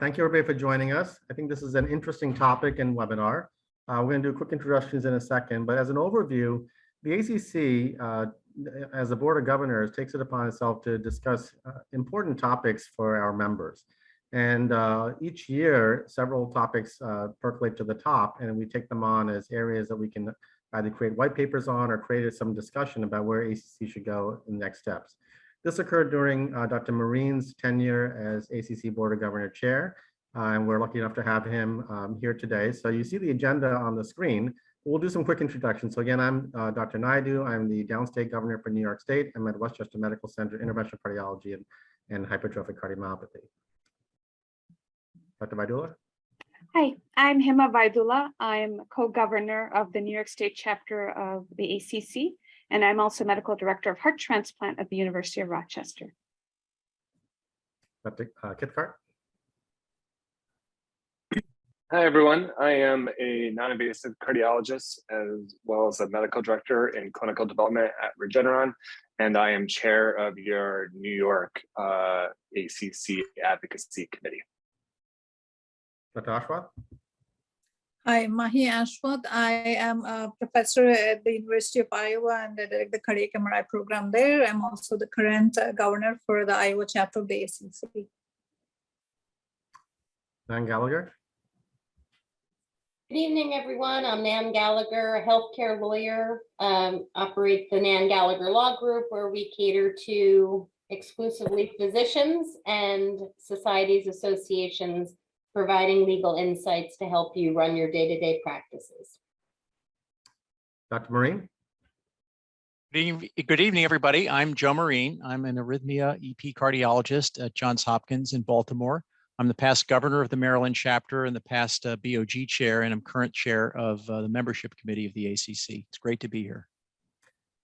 Thank you everybody for joining us. I think this is an interesting topic and webinar. We're going to do quick introductions in a second, but as an overview, the ACC, as the Board of Governors, takes it upon itself to discuss important topics for our members. And each year, several topics percolate to the top, and we take them on as areas that we can either create white papers on or create some discussion about where ACC should go in the next steps. This occurred during Dr. Mareen's tenure as ACC Board of Governor Chair, and we're lucky enough to have him here today. So you see the agenda on the screen. We'll do some quick introductions. So again, I'm Dr. Naidu. I'm the Downstate Governor for New York State. I'm at Westchester Medical Center, Interventional Cardiology and Hypertrophic Cardiomyopathy. Dr. Vidula? Hi, I'm Hima Vidula. I'm co-governor of the New York State chapter of the ACC, and I'm also medical director of heart transplant at the University of Rochester. Dr. Kithcart? Hi, everyone. I am a non-invasive cardiologist as well as a medical director in clinical development at Regeneron, and I am chair of your New York ACC Advocacy Committee. Dr. Ashwath? Hi, Mahi Ashwath. I am a professor at the University of Iowa and I direct the cardiac MRI program there. I'm also the current governor for the Iowa chapter of the ACC. Nan Gallagher? Good evening, everyone. I'm Nan Gallagher, a healthcare lawyer, operate the Nan Gallagher Law Group, where we cater to exclusively physicians and societies, associations, providing legal insights to help you run your day-to-day practices. Dr. Mareen? Good evening, everybody. I'm Joe Mareen. I'm an arrhythmia EP cardiologist at Johns Hopkins in Baltimore. I'm the past governor of the Maryland chapter and the past BOG chair, and I'm current chair of the membership committee of the ACC. It's great to be here.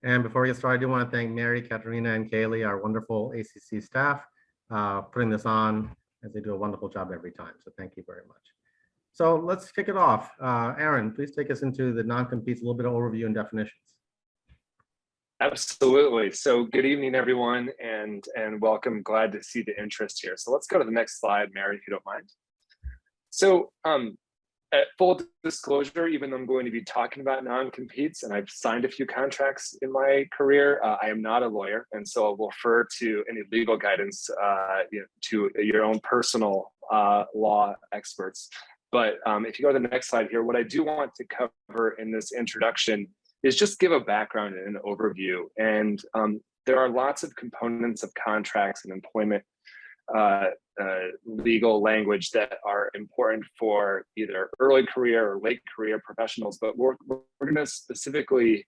And before we get started, I do want to thank Mary, Katerina, and Kaylee, our wonderful ACC staff, putting this on, as they do a wonderful job every time. So thank you very much. So let's kick it off. Aaron, please take us into the non-competes, a little bit of overview and definitions. Absolutely. So good evening, everyone, and welcome. Glad to see the interest here. So let's go to the next slide, Mary, if you don't mind. So at full disclosure, even though I'm going to be talking about non-competes and I've signed a few contracts in my career, I am not a lawyer. And so I will refer to any legal guidance to your own personal law experts. But if you go to the next slide here, what I do want to cover in this introduction is just give a background and an overview. And there are lots of components of contracts and employment legal language that are important for either early career or late career professionals, but we're going to specifically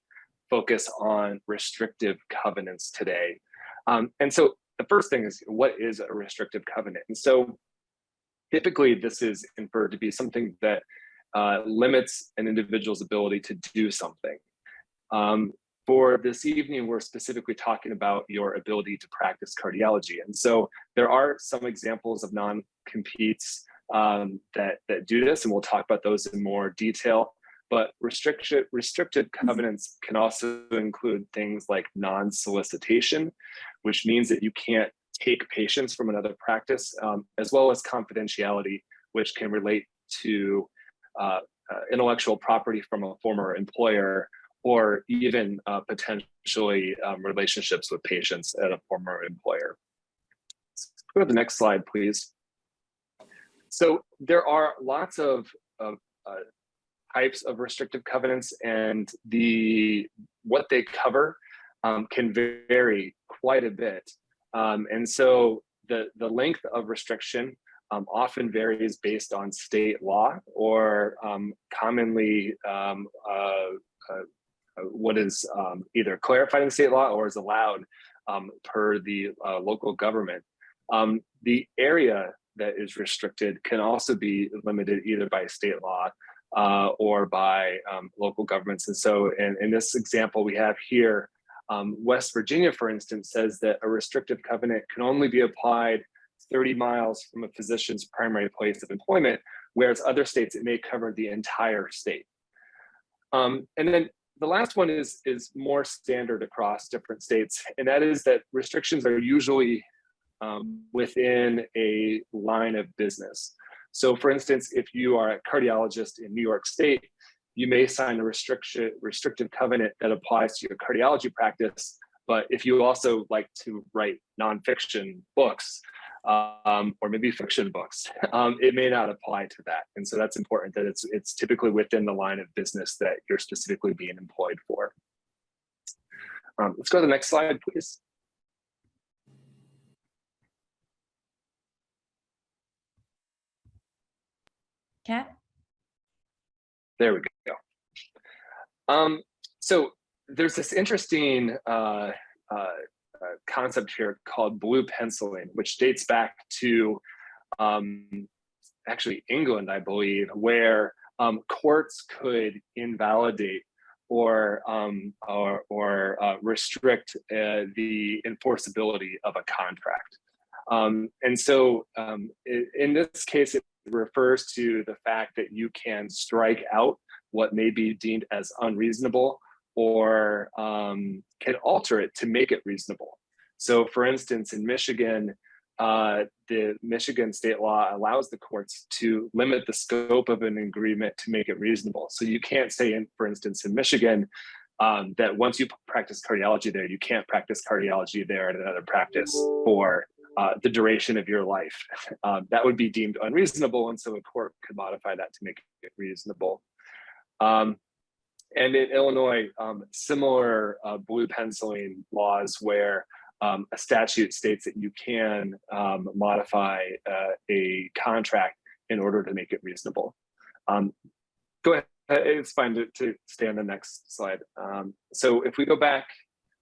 focus on restrictive covenants today. And so the first thing is, what is a restrictive covenant? And so typically this is inferred to be something that limits an individual's ability to do something. For this evening, we're specifically talking about your ability to practice cardiology. And so there are some examples of non-competes that do this, and we'll talk about those in more detail. But restrictive covenants can also include things like non-solicitation, which means that you can't take patients from another practice, as well as confidentiality, which can relate to intellectual property from a former employer, or even potentially relationships with patients at a former employer. Let's go to the next slide, please. So there are lots of types of restrictive covenants, and what they cover can vary quite a bit. And so the length of restriction often varies based on state law, or commonly what is either clarified in state law or is allowed per the local government. The area that is restricted can also be limited either by state law or by local governments. And so in this example we have here, West Virginia, for instance, says that a restrictive covenant can only be applied 30 miles from a physician's primary place of employment, whereas other states, it may cover the entire state. And then the last one is more standard across different states, and that is that restrictions are usually within a line of business. So for instance, if you are a cardiologist in New York State, you may sign a restrictive covenant that applies to your cardiology practice. But if you also like to write nonfiction books, or maybe fiction books, it may not apply to that. And so that's important that it's typically within the line of business that you're specifically being employed for. Let's go to the next slide, please. Kat? There we go. So there's this interesting concept here called blue penciling, which dates back to actually England, I believe, where courts could invalidate or restrict the enforceability of a contract. And so in this case, it refers to the fact that you can strike out what may be deemed as unreasonable or can alter it to make it reasonable. So for instance, in Michigan, the Michigan state law allows the courts to limit the scope of an agreement to make it reasonable. So you can't say, for instance, in Michigan, that once you practice cardiology there, you can't practice cardiology there at another practice for the duration of your life. That would be deemed unreasonable, and so a court could modify that to make it reasonable. And in Illinois, similar blue penciling laws where a statute states that you can modify a contract in order to make it reasonable. Go ahead, it's fine to stay on the next slide. So if we go back,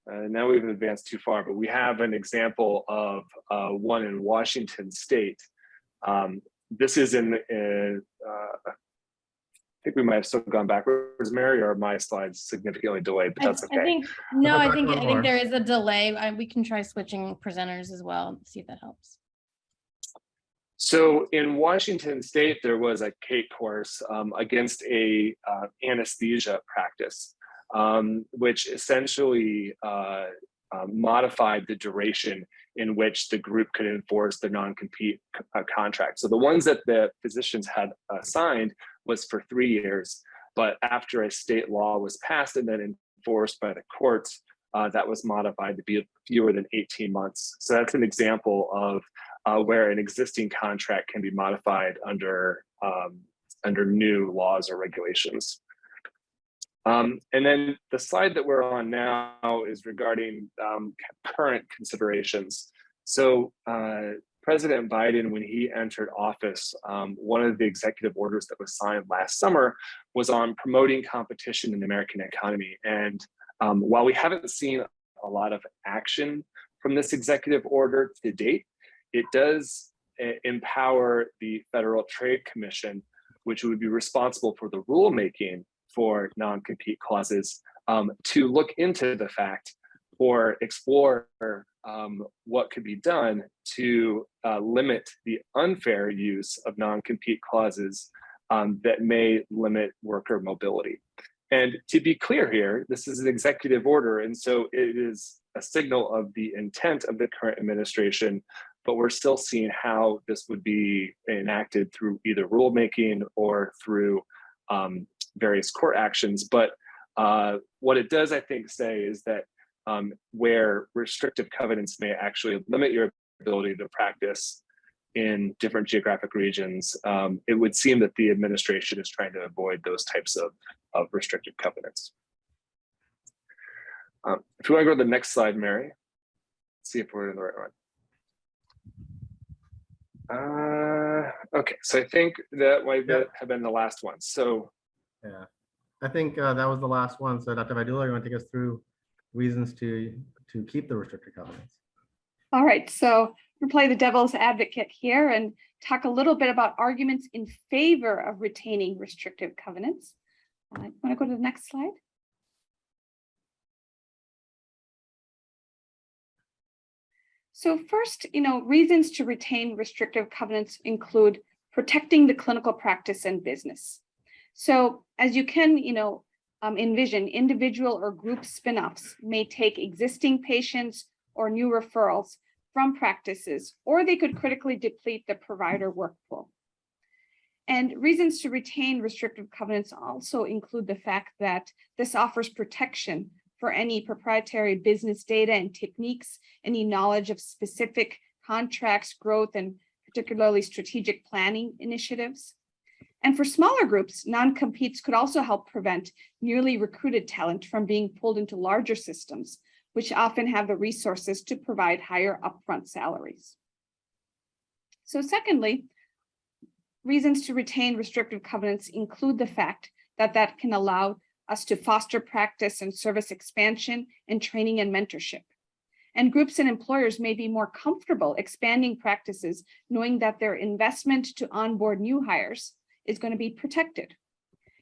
now we've advanced too far, but we have an example of one in Washington State. This is I think we might have still gone backwards, Mary, or my slides significantly delayed, but that's okay. I think there is a delay. We can try switching presenters as well, see if that helps. So in Washington State, there was a CATE course against a anesthesia practice, which essentially modified the duration in which the group could enforce the non-compete contract. So the ones that the physicians had signed was for 3 years, but after a state law was passed and then enforced by the courts, that was modified to be fewer than 18 months. So that's an example of where an existing contract can be modified under new laws or regulations. And then the slide that we're on now is regarding current considerations. So President Biden, when he entered office, one of the executive orders that was signed last summer was on promoting competition in the American economy. And while we haven't seen a lot of action from this executive order to date, it does empower the Federal Trade Commission, which would be responsible for the rulemaking for non-compete clauses, to look into the fact or explore what could be done to limit the unfair use of non-compete clauses that may limit worker mobility. And to be clear here, this is an executive order, and so it is a signal of the intent of the current administration, but we're still seeing how this would be enacted through either rulemaking or through various court actions. But what it does, I think, say is that where restrictive covenants may actually limit your ability to practice in different geographic regions, it would seem that the administration is trying to avoid those types of restrictive covenants. If you want to go to the next slide, Mary, see if we're in the right one. Okay, so I think that might have been the last one. So yeah, I think that was the last one. So Dr. Vidula, you want to take us through reasons to keep the restricted covenants? All right, so we'll play the devil's advocate here and talk a little bit about arguments in favor of retaining restrictive covenants. Want to go to the next slide? So first, reasons to retain restrictive covenants include protecting the clinical practice and business. So as you can, envision, individual or group spinoffs may take existing patients or new referrals, from practices, or they could critically deplete the provider workflow. And reasons to retain restrictive covenants also include the fact that this offers protection for any proprietary business data and techniques, any knowledge of specific contracts, growth, and particularly strategic planning initiatives. And for smaller groups, non-competes could also help prevent newly recruited talent from being pulled into larger systems, which often have the resources to provide higher upfront salaries. So secondly, reasons to retain restrictive covenants include the fact that that can allow us to foster practice and service expansion and training and mentorship. And groups and employers may be more comfortable expanding practices, knowing that their investment to onboard new hires is going to be protected.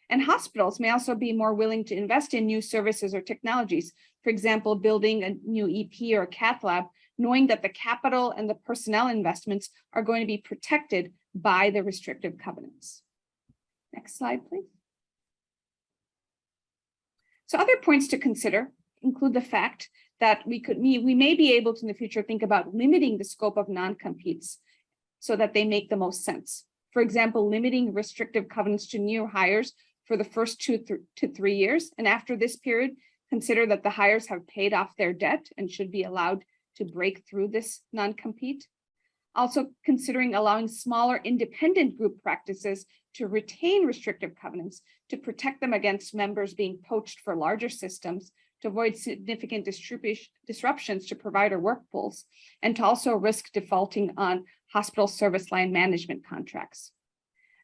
And hospitals may also be more willing to invest in new services or technologies. For example, building a new EP or cath lab, knowing that the capital and the personnel investments are going to be protected by the restrictive covenants. Next slide, please. So other points to consider include the fact that we may be able to in the future think about limiting the scope of non-competes so that they make the most sense. For example, limiting restrictive covenants to new hires for the first 2 to 3 years. And after this period, consider that the hires have paid off their debt and should be allowed to break through this non-compete. Also considering allowing smaller independent group practices to retain restrictive covenants to protect them against members being poached for larger systems, to avoid significant disruptions to provider work pools, and to also risk defaulting on hospital service line management contracts.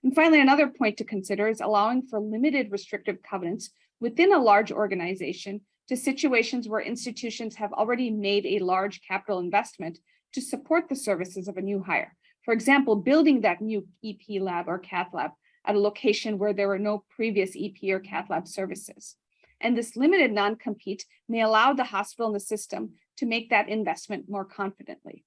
And finally, another point to consider is allowing for limited restrictive covenants within a large organization to situations where institutions have already made a large capital investment to support the services of a new hire. For example, building that new EP lab or cath lab at a location where there were no previous EP or cath lab services. And this limited non-compete may allow the hospital and the system to make that investment more confidently.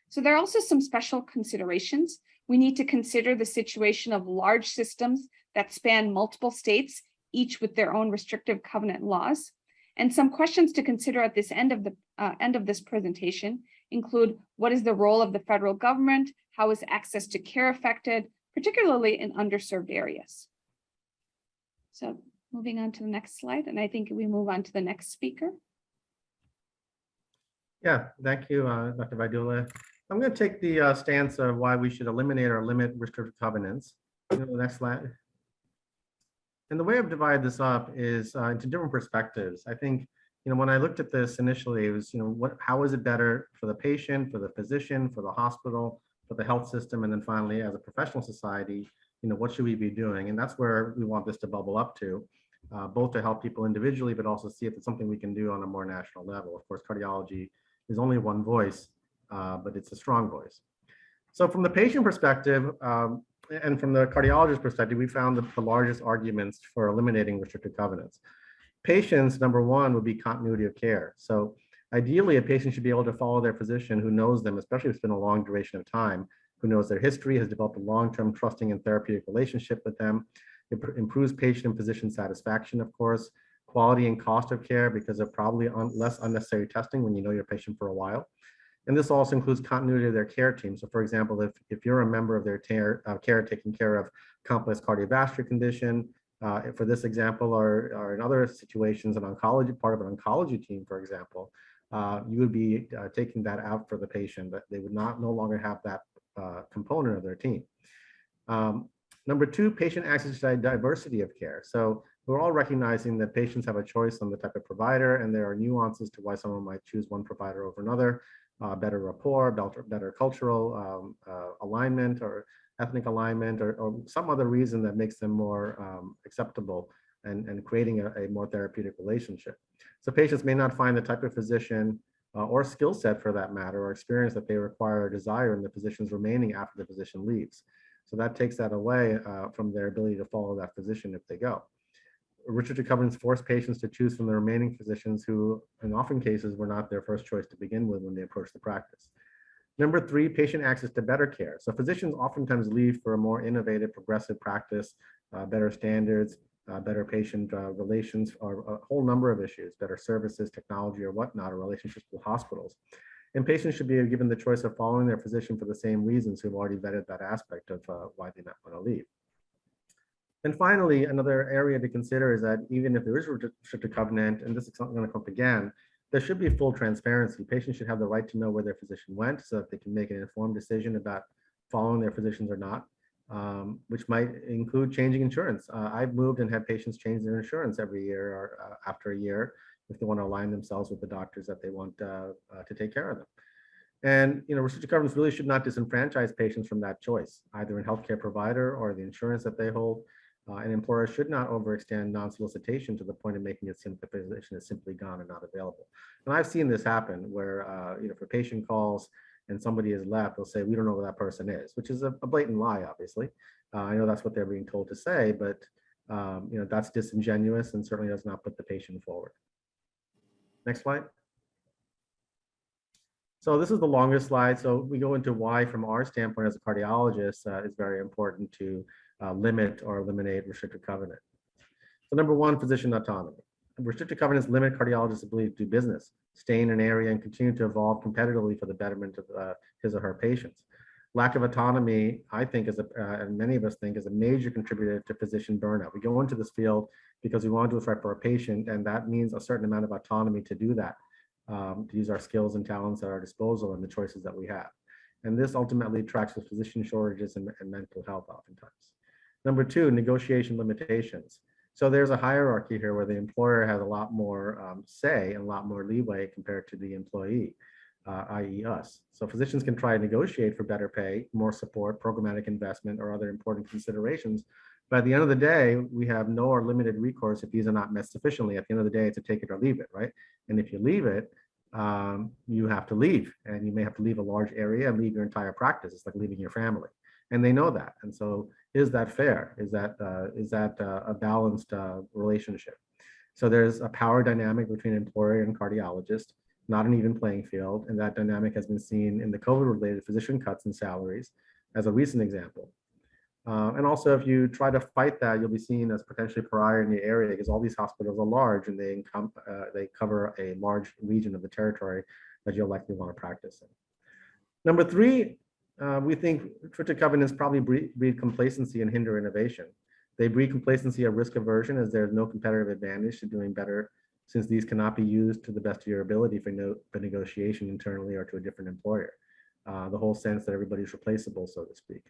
So there are also some special considerations. We need to consider the situation of large systems that span multiple states, each with their own restrictive covenant laws. And some questions to consider at this end of this presentation include: what is the role of the federal government? How is access to care affected, particularly in underserved areas? So moving on to the next slide, and I think we move on to the next speaker. Yeah, thank you, Dr. Vidula. I'm going to take the stance of why we should eliminate or limit restrictive covenants. The next slide. And the way I've divided this up is into different perspectives. I think, when I looked at this initially, it was, how is it better for the patient, for the physician, for the hospital, for the health system, and then finally, as a professional society, what should we be doing? And that's where we want this to bubble up to, both to help people individually, but also see if it's something we can do on a more national level. Of course, cardiology is only one voice, but it's a strong voice. So from the patient perspective, and from the cardiologist perspective, we found the largest arguments for eliminating restrictive covenants. Patients, number one, would be continuity of care. So ideally, a patient should be able to follow their physician who knows them, especially if it's been a long duration of time, who knows their history, has developed a long-term trusting and therapeutic relationship with them. It improves patient and physician satisfaction, of course, quality and cost of care because of probably less unnecessary testing when you know your patient for a while. And this also includes continuity of their care team. So for example, if you're a member of their care taking care of complex cardiovascular condition, for this example, or in other situations, an oncology, part of an oncology team, for example, you would be taking that out for the patient, but they would no longer have that component of their team. Number two, patient access to diversity of care. So we're all recognizing that patients have a choice on the type of provider, and there are nuances to why someone might choose one provider over another. Better rapport, better cultural alignment or ethnic alignment, or some other reason that makes them more acceptable and creating a more therapeutic relationship. So patients may not find the type of physician or skill set for that matter, or experience that they require or desire in the physician's remaining after the physician leaves. So that takes that away from their ability to follow that physician if they go. Restrictive covenants force patients to choose from the remaining physicians who, in often cases, were not their first choice to begin with when they approached the practice. Number three, patient access to better care. So physicians oftentimes leave for a more innovative, progressive practice, better standards, better patient relations, or a whole number of issues, better services, technology, or whatnot, or relationships with hospitals. And patients should be given the choice of following their physician for the same reasons who've already vetted that aspect of why they might want to leave. And finally, another area to consider is that even if there is a restricted covenant, and this is going to come up again, there should be full transparency. Patients should have the right to know where their physician went so that they can make an informed decision about following their physicians or not, which might include changing insurance. I've moved and had patients change their insurance every year or after a year if they want to align themselves with the doctors that they want to take care of them. And restricted covenants really should not disenfranchise patients from that choice, either in healthcare provider or the insurance that they hold. An employer should not overextend non-solicitation to the point of making it seem that the physician is simply gone and not available. And I've seen this happen where, if a patient calls and somebody is left, they'll say, we don't know where that person is, which is a blatant lie, obviously. I know that's what they're being told to say, but that's disingenuous and certainly does not put the patient forward. Next slide. So this is the longest slide. So we go into why, from our standpoint as a cardiologist, it's very important to limit or eliminate restricted covenant. So number one, physician autonomy. Restricted covenants limit cardiologists' ability to do business, stay in an area, and continue to evolve competitively for the betterment of his or her patients. Lack of autonomy, I think, and many of us think, is a major contributor to physician burnout. We go into this field because we want to do what's right for our patient, and that means a certain amount of autonomy to do that, to use our skills and talents at our disposal and the choices that we have. And this ultimately attracts with physician shortages and mental health oftentimes. Number two, negotiation limitations. So there's a hierarchy here where the employer has a lot more say and a lot more leeway compared to the employee, i.e. us. So physicians can try to negotiate for better pay, more support, programmatic investment, or other important considerations. But at the end of the day, we have no or limited recourse if these are not met sufficiently. At the end of the day, it's a take it or leave it, right? And if you leave it, you have to leave, and you may have to leave a large area and leave your entire practice. It's like leaving your family. And they know that. And so is that fair? Is that a balanced relationship? So there's a power dynamic between employer and cardiologist, not an even playing field. And that dynamic has been seen in the COVID-related physician cuts in salaries as a recent example. And also, if you try to fight that, you'll be seen as potentially pariah in the area because all these hospitals are large and they cover a large region of the territory that you'll likely want to practice in. Number three, we think restricted covenants probably breed complacency and hinder innovation. They breed complacency or risk aversion as there's no competitive advantage to doing better, since these cannot be used to the best of your ability for negotiation internally or to a different employer. The whole sense that everybody's replaceable, so to speak.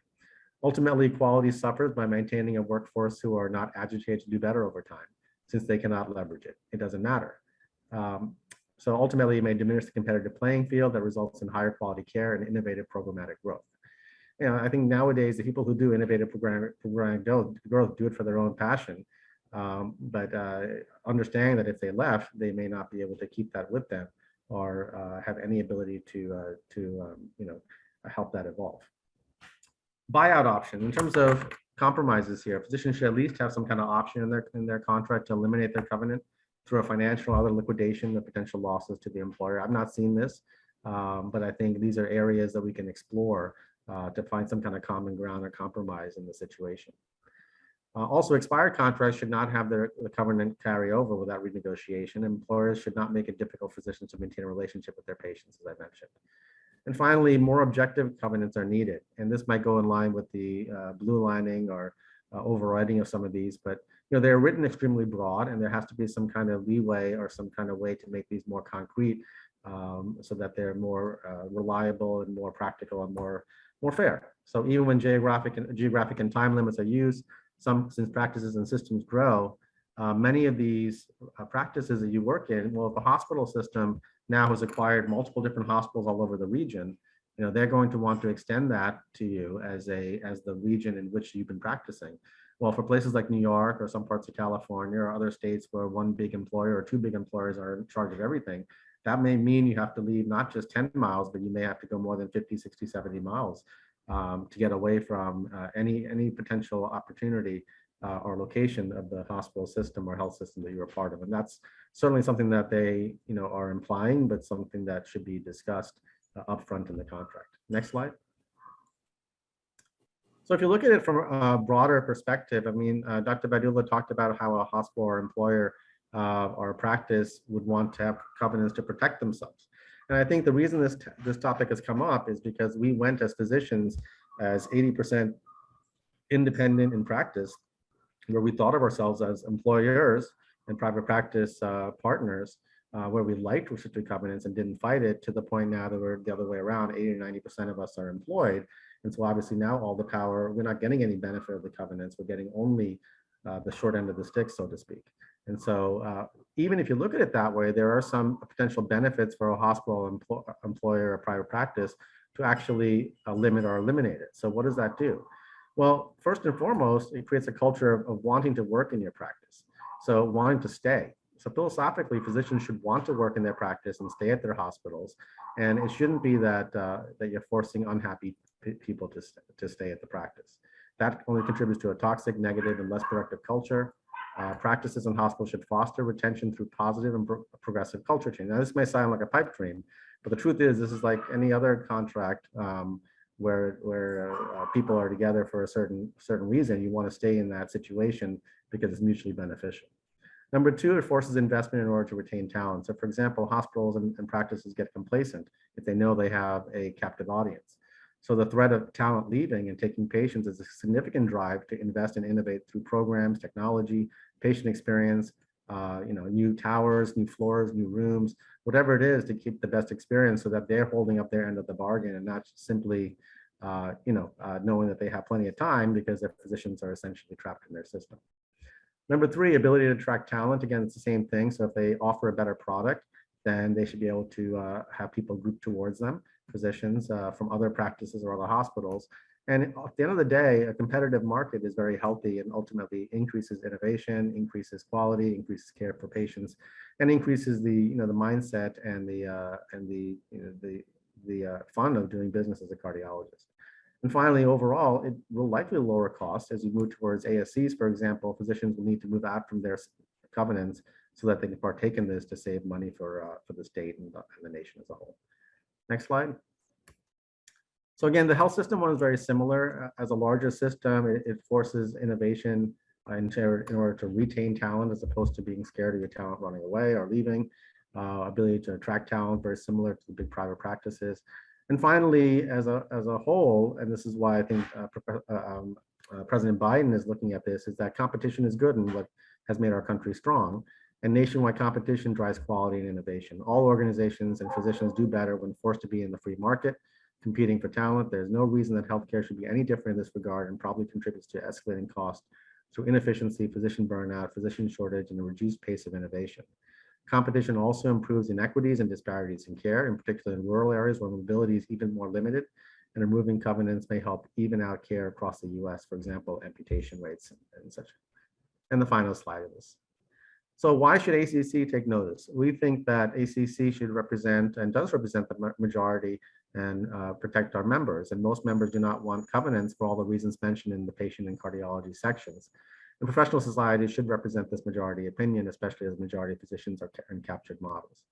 Ultimately, quality suffers by maintaining a workforce who are not agitated to do better over time, since they cannot leverage it. It doesn't matter. So ultimately, it may diminish the competitive playing field that results in higher quality care and innovative programmatic growth. I think nowadays the people who do innovative programmatic growth do it for their own passion, but understanding that if they left, they may not be able to keep that with them or have any ability to help that evolve. Buyout option. In terms of compromises here, physicians should at least have some kind of option in their contract to eliminate their covenant through a financial or other liquidation of potential losses to the employer. I've not seen this, but I think these are areas that we can explore to find some kind of common ground or compromise in the situation. Also, expired contracts should not have the covenant carry over without renegotiation. Employers should not make it difficult for physicians to maintain a relationship with their patients, as I mentioned. And finally, more objective covenants are needed. And this might go in line with the blue lining or overriding of some of these, but they're written extremely broad, and there has to be some kind of leeway or some kind of way to make these more concrete so that they're more reliable and more practical and more fair. So even when geographic and time limits are used, since practices and systems grow, many of these practices that you work in, well, if the hospital system now has acquired multiple different hospitals all over the region, they're going to want to extend that to you as the region in which you've been practicing. Well, for places like New York or some parts of California or other states where one big employer or two big employers are in charge of everything, that may mean you have to leave not just 10 miles, but you may have to go more than 50, 60, 70 miles to get away from any potential opportunity or location of the hospital system or health system that you're a part of. And that's certainly something that they are implying, but something that should be discussed upfront in the contract. Next slide. So if you look at it from a broader perspective, I mean, Dr. Vidula talked about how a hospital or employer or a practice would want to have covenants to protect themselves. And I think the reason this topic has come up is because we went as physicians as 80% independent in practice, where we thought of ourselves as employers and private practice partners, where we liked restricted covenants and didn't fight it, to the point now that we're the other way around. 80 or 90% of us are employed. And so obviously now all the power, we're not getting any benefit of the covenants. We're getting only the short end of the stick, so to speak. And so even if you look at it that way, there are some potential benefits for a hospital employer or private practice to actually limit or eliminate it. So what does that do? Well, first and foremost, it creates a culture of wanting to work in your practice. So wanting to stay. So philosophically, physicians should want to work in their practice and stay at their hospitals. And it shouldn't be that, that you're forcing unhappy people to stay at the practice. That only contributes to a toxic, negative, and less productive culture. Practices and hospitals should foster retention through positive and progressive culture change. Now, this may sound like a pipe dream, but the truth is, this is like any other contract where people are together for a certain reason. You want to stay in that situation because it's mutually beneficial. Number two, it forces investment in order to retain talent. So for example, hospitals and practices get complacent if they know they have a captive audience. So the threat of talent leaving and taking patients is a significant drive to invest and innovate through programs, technology, patient experience, new towers, new floors, new rooms, whatever it is to keep the best experience so that they're holding up their end of the bargain and not simply knowing that they have plenty of time because their physicians are essentially trapped in their system. Number three, ability to attract talent. Again, it's the same thing. So if they offer a better product, then they should be able to have people group towards them, physicians from other practices or other hospitals. And at the end of the day, a competitive market is very healthy and ultimately increases innovation, increases quality, increases care for patients, and increases the the mindset and the fun of doing business as a cardiologist. And finally, overall, it will likely lower costs as you move towards ASCs. For example, physicians will need to move out from their covenants so that they can partake in this to save money for the state and the nation as a whole. Next slide. So again, the health system one is very similar. As a larger system, it forces innovation in order to retain talent as opposed to being scared of your talent running away or leaving. Ability to attract talent, very similar to the big private practices. And finally, as a whole, and this is why I think President Biden is looking at this, is that competition is good and what has made our country strong. And nationwide competition drives quality and innovation. All organizations and physicians do better when forced to be in the free market, competing for talent. There's no reason that healthcare should be any different in this regard, and probably contributes to escalating costs through inefficiency, physician burnout, physician shortage, and a reduced pace of innovation. Competition also improves inequities and disparities in care, in particular in rural areas where mobility is even more limited, and removing covenants may help even out care across the US, for example, amputation rates and such. And the final slide of this. So why should ACC take notice? We think that ACC should represent and does represent the majority and protect our members. And most members do not want covenants for all the reasons mentioned in the patient and cardiology sections. And professional society should represent this majority opinion, especially as majority of physicians are in captured models.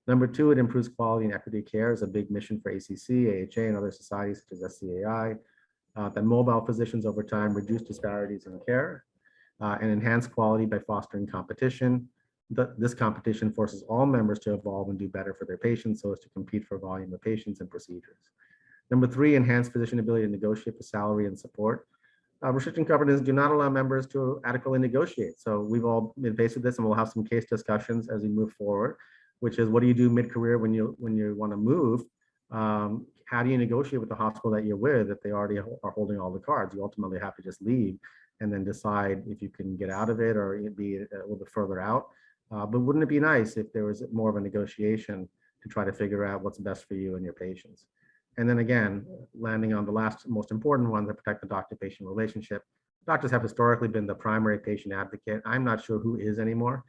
Number two, it improves quality and equity care is a big mission for ACC, AHA, and other societies such as SCAI. That mobile physicians over time reduce disparities in care and enhance quality by fostering competition. This competition forces all members to evolve and do better for their patients so as to compete for volume of patients and procedures. Number three, enhance physician ability to negotiate for salary and support. Restricting covenants do not allow members to adequately negotiate. So we've all been faced with this, and we'll have some case discussions as we move forward, which is what do you do mid-career when you want to move? How do you negotiate with the hospital that you're with if they already are holding all the cards? You ultimately have to just leave and then decide if you can get out of it or be a little bit further out. But wouldn't it be nice if there was more of a negotiation to try to figure out what's best for you and your patients? And then again, landing on the last most important one, to protect the doctor-patient relationship. Doctors have historically been the primary patient advocate. I'm not sure who is anymore.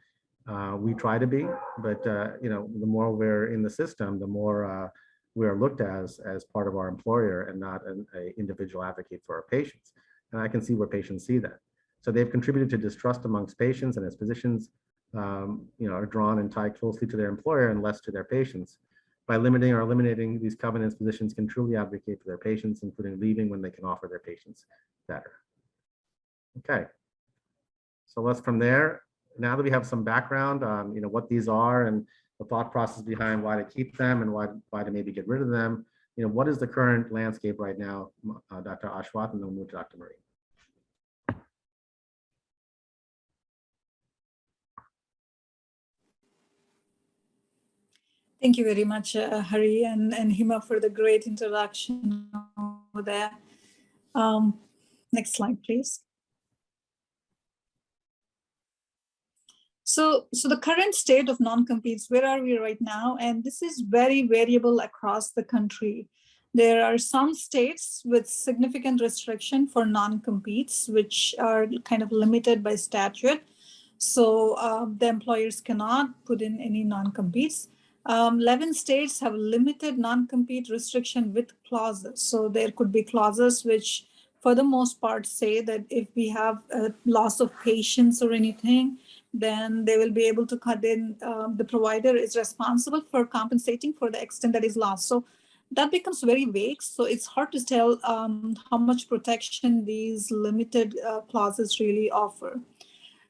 We try to be, but the more we're in the system, the more we are looked as part of our employer and not an individual advocate for our patients. And I can see where patients see that. So they've contributed to distrust amongst patients, and as physicians are drawn and tied closely to their employer and less to their patients. By limiting or eliminating these covenants, physicians can truly advocate for their patients, including leaving when they can offer their patients better. Okay, so let's from there. Now that we have some background on what these are and the thought process behind why to keep them and why to maybe get rid of them. What is the current landscape right now, Dr. Ashwath, and then we'll move to Dr. Marie. Thank you very much, Hari and Hima, for the great introduction over there. Next slide, please. So the current state of non-competes, where are we right now? And this is very variable across the country. There are some states with significant restriction for non-competes, which are kind of limited by statute. So the employers cannot put in any non-competes. 11 states have limited non-compete restriction with clauses. So there could be clauses which, for the most part, say that if we have a loss of patients or anything, then they will be able to cut in, the provider is responsible for compensating for the extent that is lost. So that becomes very vague. So it's hard to tell how much protection these limited clauses really offer.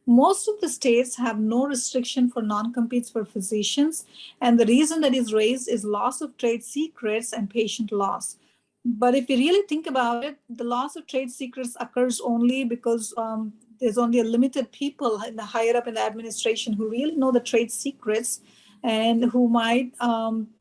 Most of the states have no restriction for non-competes for physicians. And the reason that is raised is loss of trade secrets and patient loss. But if you really think about it, the loss of trade secrets occurs only because there's only a limited people in the higher up in the administration who really know the trade secrets and who might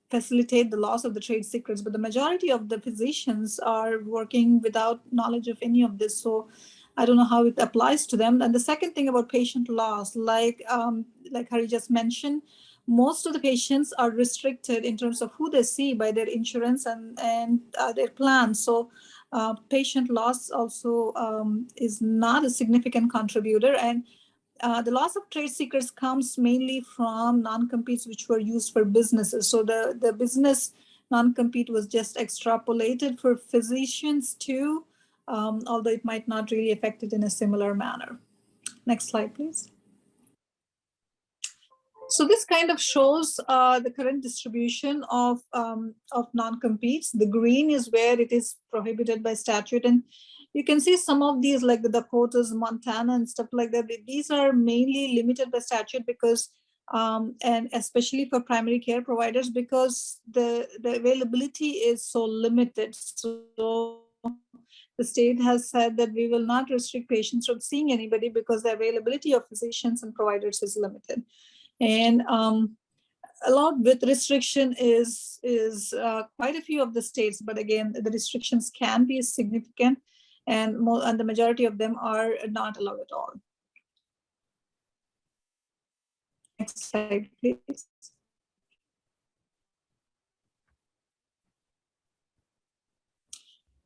facilitate the loss of the trade secrets. But the majority of the physicians are working without knowledge of any of this. So I don't know how it applies to them. And the second thing about patient loss, like Hari just mentioned, most of the patients are restricted in terms of who they see by their insurance and their plans. So patient loss also is not a significant contributor. And the loss of trade secrets comes mainly from non-competes which were used for businesses. So the business non-compete was just extrapolated for physicians too, although it might not really affect it in a similar manner. Next slide, please. So this kind of shows the current distribution of non-competes. The green is where it is prohibited by statute. And you can see some of these, like the Dakotas, Montana, and stuff like that. These are mainly limited by statute because, and especially for primary care providers, because the availability is so limited. So the state has said that we will not restrict patients from seeing anybody because the availability of physicians and providers is limited. And allowed with restriction is quite a few of the states, but again, the restrictions can be significant, and the majority of them are not allowed at all. Next slide, please.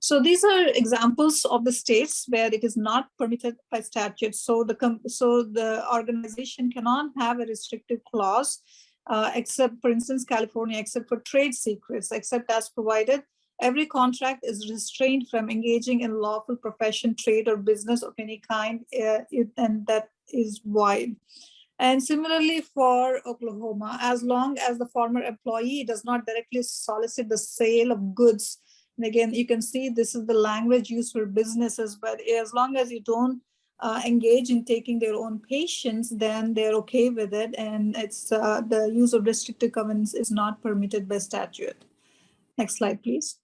So these are examples of the states where it is not permitted by statute. So the organization cannot have a restrictive clause, except, for instance, California, except for trade secrets, except as provided. Every contract is restrained from engaging in lawful profession, trade, or business of any kind, and that is wide. And similarly for Oklahoma, as long as the former employee does not directly solicit the sale of goods. And again, you can see this is the language used for businesses, but as long as you don't engage in taking their own patients, then they're okay with it. And it's the use of restrictive covenants is not permitted by statute. Next slide, please.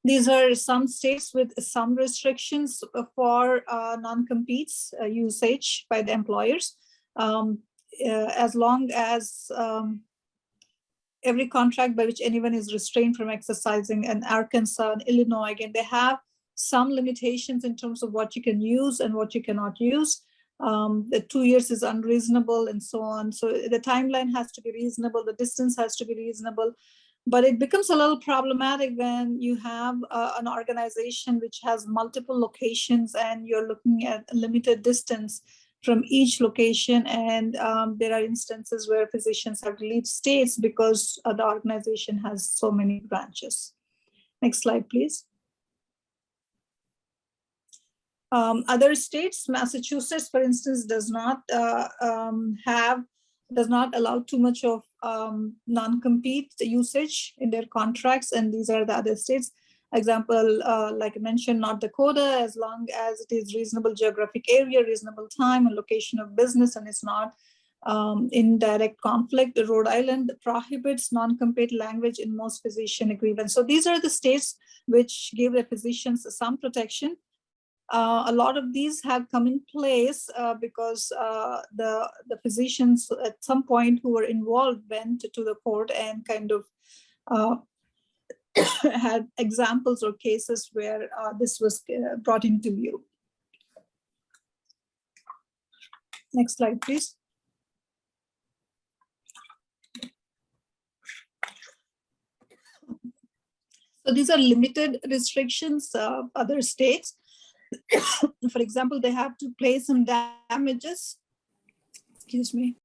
These are some states with some restrictions for non-competes usage by the employers. As long as every contract by which anyone is restrained from exercising, in Arkansas and Illinois, again, they have some limitations in terms of what you can use and what you cannot use. The 2 years is unreasonable and so on. So the timeline has to be reasonable, the distance has to be reasonable. But it becomes a little problematic when you have an organization which has multiple locations and you're looking at a limited distance from each location. And there are instances where physicians have to leave states because the organization has so many branches. Next slide, please. Other states, Massachusetts, for instance, does not allow too much of non-compete usage in their contracts, and these are the other states. Example, like I mentioned, North Dakota, as long as it is reasonable geographic area, reasonable time and location of business, and it's not in direct conflict. Rhode Island prohibits non-compete language in most physician agreements. So these are the states which give their physicians some protection. A lot of these have come in place because the physicians at some point who were involved went to the court and kind of had examples or cases where this was brought into view. Next slide, please. So these are limited restrictions of other states. For example, they have to pay some damages. Excuse me.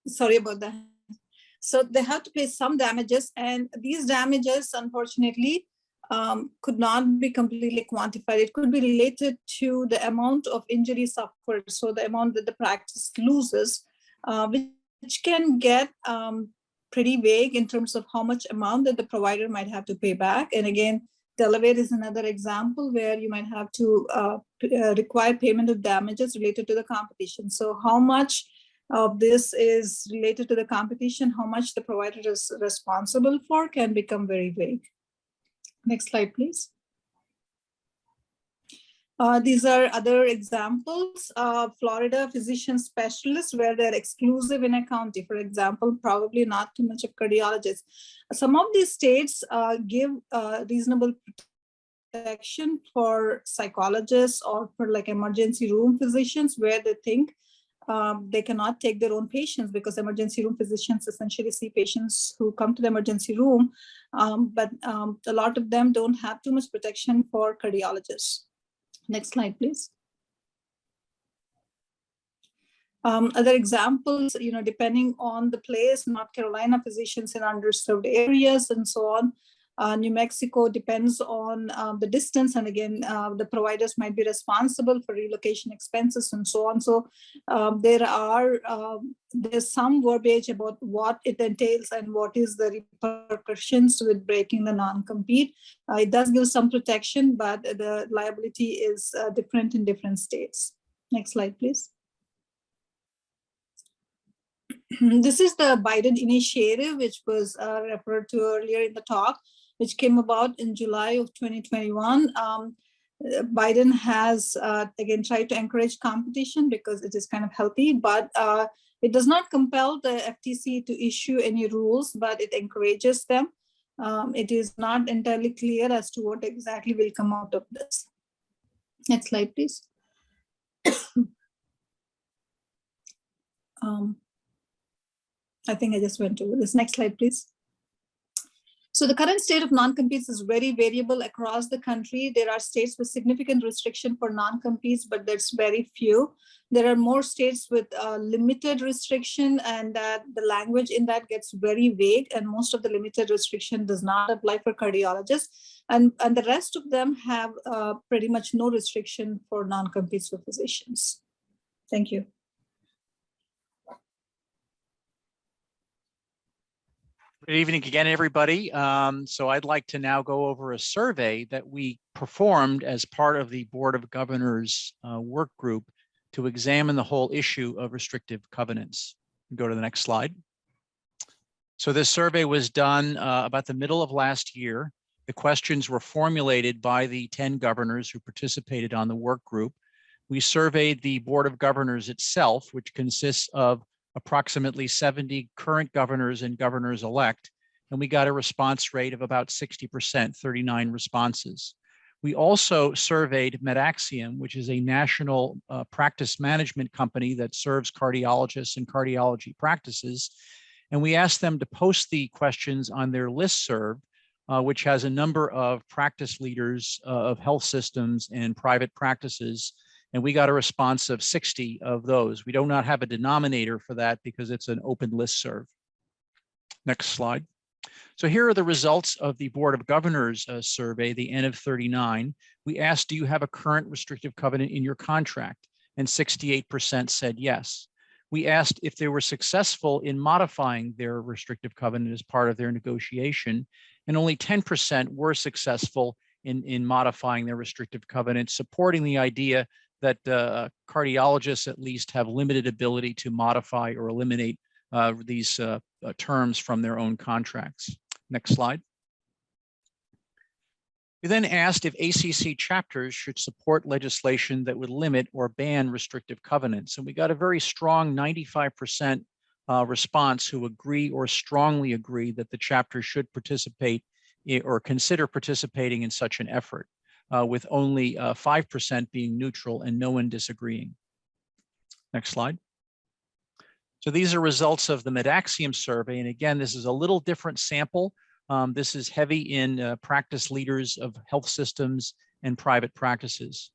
Sorry about that. So they have to pay some damages, and these damages, unfortunately, could not be completely quantified. It could be related to the amount of injury suffered, so the amount that the practice loses, which can get pretty vague in terms of how much amount that the provider might have to pay back. And again, Delaware is another example where you might have to require payment of damages related to the competition. So how much of this is related to the competition, how much the provider is responsible for, can become very vague. Next slide, please. These are other examples. Florida physician specialists, where they're exclusive in a county. For example, probably not too much of cardiologists. Some of these states give reasonable protection for psychologists or for like emergency room physicians, where they think they cannot take their own patients, because emergency room physicians essentially see patients who come to the emergency room, but a lot of them don't have too much protection for cardiologists. Next slide, please. Other examples, depending on the place, North Carolina physicians in underserved areas and so on. New Mexico depends on the distance, and again, the providers might be responsible for relocation expenses and so on. So there's some verbiage about what it entails and what is the repercussions with breaking the non-compete. It does give some protection, but the liability is different in different states. Next slide, please. This is the Biden initiative, which was referred to earlier in the talk, which came about in July of 2021. Biden has, again, tried to encourage competition because it is kind of healthy, but it does not compel the FTC to issue any rules, but it encourages them. It is not entirely clear as to what exactly will come out of this. Next slide, please. I think I just went over this. Next slide, please. So the current state of non-competes is very variable across the country. There are states with significant restriction for non-competes, but there's very few. There are more states with limited restriction, and that the language in that gets very vague, and most of the limited restriction does not apply for cardiologists. And the rest of them have pretty much no restriction for non-competes for physicians. Thank you. Good evening again, everybody. So I'd like to now go over a survey that we performed as part of the Board of Governors work group to examine the whole issue of restrictive covenants. Go to the next slide. So this survey was done about the middle of last year. The questions were formulated by the 10 governors who participated on the work group. We surveyed the Board of Governors itself, which consists of approximately 70 current governors and governors-elect, and we got a response rate of about 60%, 39 responses. We also surveyed Medaxium, which is a national practice management company that serves cardiologists and cardiology practices, and we asked them to post the questions on their listserv, which has a number of practice leaders of health systems and private practices. And we got a response of 60 of those. We do not have a denominator for that because it's an open listserv. Next slide. So here are the results of the Board of Governors survey, the N of 39. We asked, do you have a current restrictive covenant in your contract? And 68% said yes. We asked if they were successful in modifying their restrictive covenant as part of their negotiation, and only 10% were successful in modifying their restrictive covenant, supporting the idea that cardiologists at least have limited ability to modify or eliminate these terms from their own contracts. Next slide. We then asked if ACC chapters should support legislation that would limit or ban restrictive covenants. And we got a very strong 95% response who agree or strongly agree that the chapter should participate or consider participating in such an effort, with only 5% being neutral and no one disagreeing. Next slide. So these are results of the Medaxium survey. And again, this is a little different sample. This is heavy in practice leaders of health systems and private practices.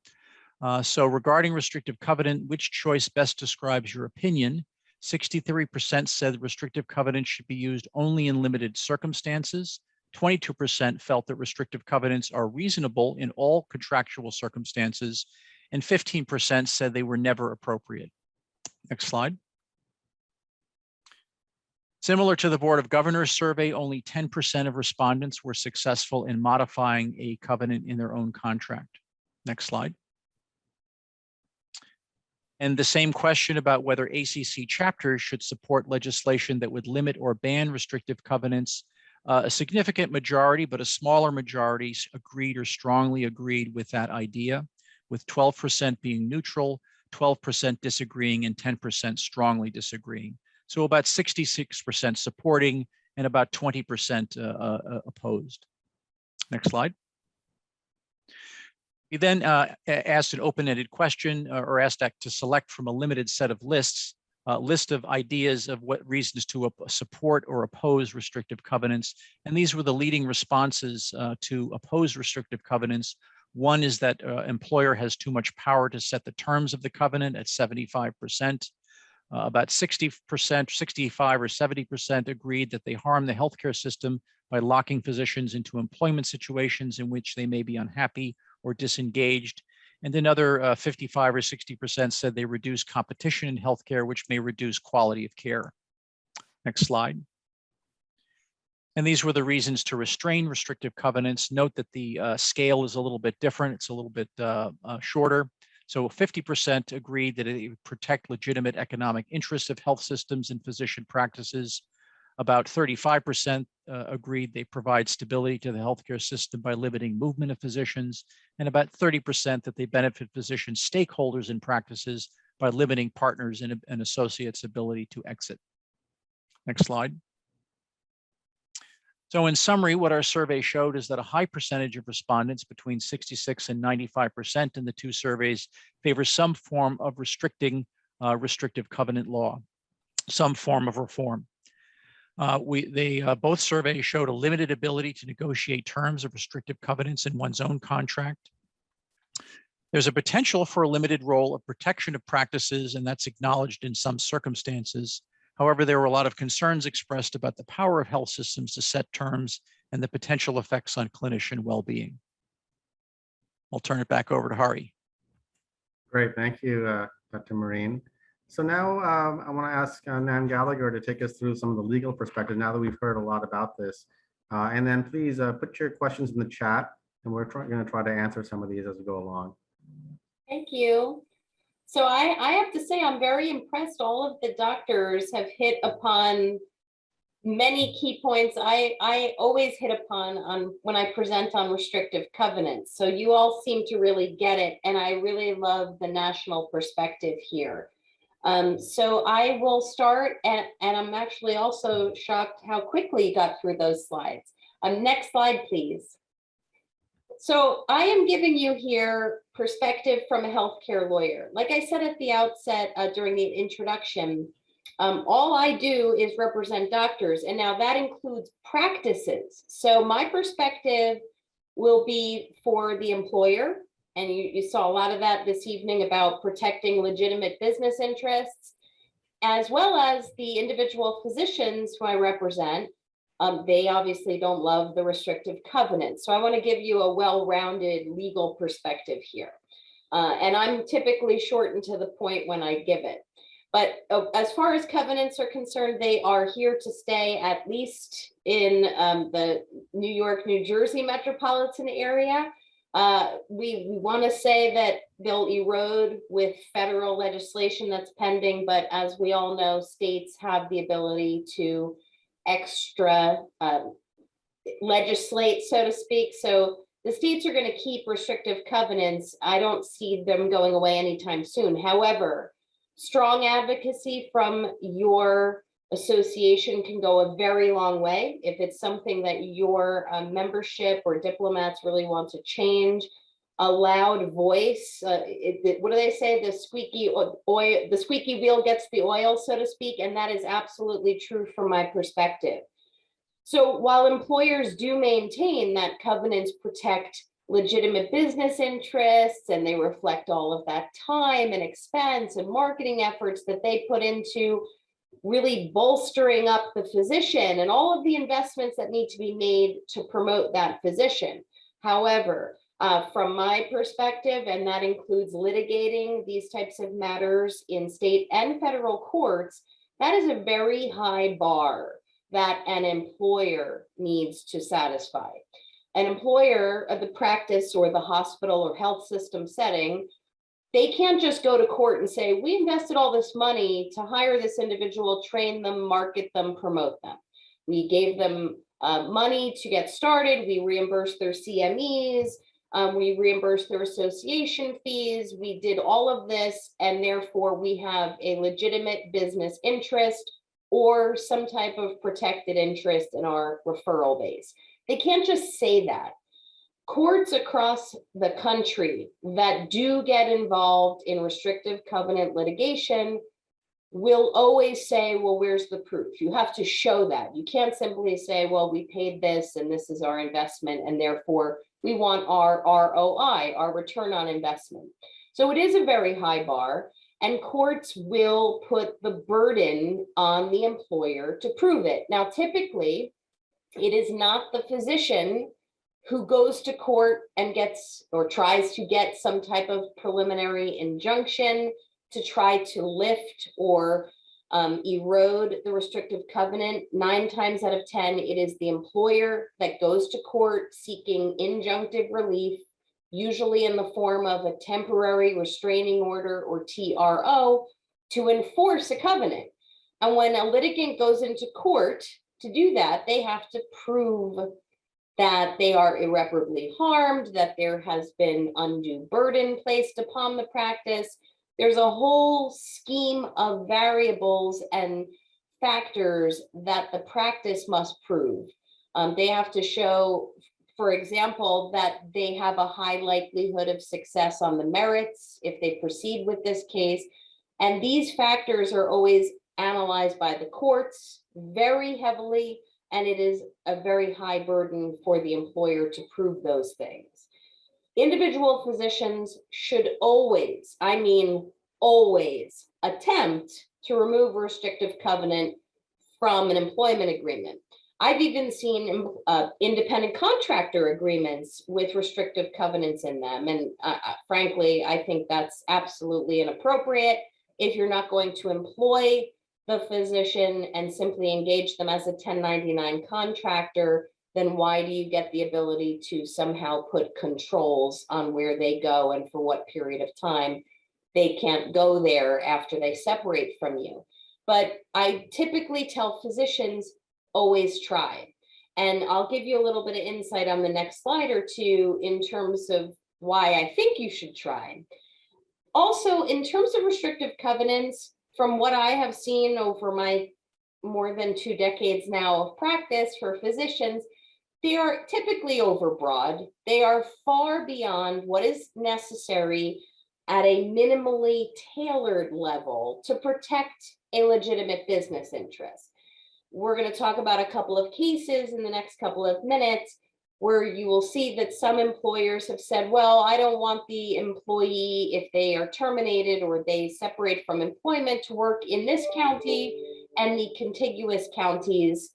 So regarding restrictive covenant, which choice best describes your opinion? 63% said restrictive covenant should be used only in limited circumstances. 22% felt that restrictive covenants are reasonable in all contractual circumstances, and 15% said they were never appropriate. Next slide. Similar to the Board of Governors survey, only 10% of respondents were successful in modifying a covenant in their own contract. Next slide. And the same question about whether ACC chapters should support legislation that would limit or ban restrictive covenants. A significant majority, but a smaller majority agreed or strongly agreed with that idea, with 12% being neutral, 12% disagreeing, and 10% strongly disagreeing. So about 66% supporting and about 20% opposed. Next slide. We then asked an open-ended question or asked ACC to select from a limited set of lists, list of ideas of what reasons to support or oppose restrictive covenants. And these were the leading responses to oppose restrictive covenants. One is that employer has too much power to set the terms of the covenant at 75%. About 60%, 65 or 70% agreed that they harm the healthcare system by locking physicians into employment situations in which they may be unhappy or disengaged. And another 55 or 60% said they reduce competition in healthcare, which may reduce quality of care. Next slide. And these were the reasons to restrain restrictive covenants. Note that the scale is a little bit different. It's a little bit shorter. So 50% agreed that it would protect legitimate economic interests of health systems and physician practices. About 35% agreed they provide stability to the healthcare system by limiting movement of physicians, and about 30% that they benefit physician stakeholders in practices by limiting partners and associates' ability to exit. Next slide. So in summary, what our survey showed is that a high percentage of respondents, between 66 and 95% in the two surveys, favor some form of restrictive covenant law, some form of reform. Both surveys showed a limited ability to negotiate terms of restrictive covenants in one's own contract. There's a potential for a limited role of protection of practices, and that's acknowledged in some circumstances. However, there were a lot of concerns expressed about the power of health systems to set terms and the potential effects on clinician well-being. I'll turn it back over to Hari. Great, thank you, Dr. Marine. So now I want to ask Nan Gallagher to take us through some of the legal perspective now that we've heard a lot about this. And then please put your questions in the chat, and we're going to try to answer some of these as we go along. Thank you. So I have to say I'm very impressed. All of the doctors have hit upon many key points I always hit upon when I present on restrictive covenants. So you all seem to really get it, and I really love the national perspective here. So I will start, and I'm actually also shocked how quickly you got through those slides. Next slide, please. So I am giving you here perspective from a healthcare lawyer. Like I said at the outset during the introduction, all I do is represent doctors, and now that includes practices. So my perspective will be for the employer, and you saw a lot of that this evening about protecting legitimate business interests, as well as the individual physicians who I represent, They obviously don't love the restrictive covenant. So I want to give you a well-rounded legal perspective here. And I'm typically short and to the point when I give it. But as far as covenants are concerned, they are here to stay, at least in the New York, New Jersey metropolitan area. We want to say that they'll erode with federal legislation that's pending, but as we all know, states have the ability to extra legislate, so to speak. So the states are going to keep restrictive covenants. I don't see them going away anytime soon. However, strong advocacy from your association can go a very long way. If it's something that your membership or diplomats really want to change, a loud voice, what do they say? The squeaky wheel gets the oil, so to speak. And that is absolutely true from my perspective. So while employers do maintain that covenants protect legitimate business interests and they reflect all of that time and expense and marketing efforts that they put into really bolstering up the physician and all of the investments that need to be made to promote that physician. However, from my perspective, and that includes litigating these types of matters in state and federal courts, that is a very high bar that an employer needs to satisfy. An employer of the practice or the hospital or health system setting, they can't just go to court and say, we invested all this money to hire this individual, train them, market them, promote them. We gave them money to get started. We reimbursed their CMEs. We reimbursed their association fees. We did all of this, and therefore we have a legitimate business interest or some type of protected interest in our referral base. They can't just say that. Courts across the country that do get involved in restrictive covenant litigation will always say, well, where's the proof? You have to show that. You can't simply say, well, we paid this and this is our investment, and therefore we want our ROI, our return on investment. So it is a very high bar, and courts will put the burden on the employer to prove it. Now, typically, it is not the physician who goes to court and gets or tries to get some type of preliminary injunction to try to lift or erode the restrictive covenant. 9 times out of 10, it is the employer that goes to court seeking injunctive relief, usually in the form of a temporary restraining order or TRO, to enforce a covenant. And when a litigant goes into court to do that, they have to prove that they are irreparably harmed, that there has been undue burden placed upon the practice. There's a whole scheme of variables and factors that the practice must prove. They have to show, for example, that they have a high likelihood of success on the merits if they proceed with this case. And these factors are always analyzed by the courts very heavily, and it is a very high burden for the employer to prove those things. Individual physicians should always, I mean always, attempt to remove a restrictive covenant from an employment agreement. I've even seen independent contractor agreements with restrictive covenants in them. And frankly, I think that's absolutely inappropriate. If you're not going to employ the physician and simply engage them as a 1099 contractor, then why do you get the ability to somehow put controls on where they go and for what period of time they can't go there after they separate from you? But I typically tell physicians, always try. And I'll give you a little bit of insight on the next slide or two in terms of why I think you should try. Also, in terms of restrictive covenants, from what I have seen over my more than 2 decades now of practice for physicians, they are typically overbroad. They are far beyond what is necessary at a minimally tailored level to protect a legitimate business interest. We're going to talk about a couple of cases in the next couple of minutes where you will see that some employers have said, well, I don't want the employee, if they are terminated or they separate from employment, to work in this county, and the contiguous counties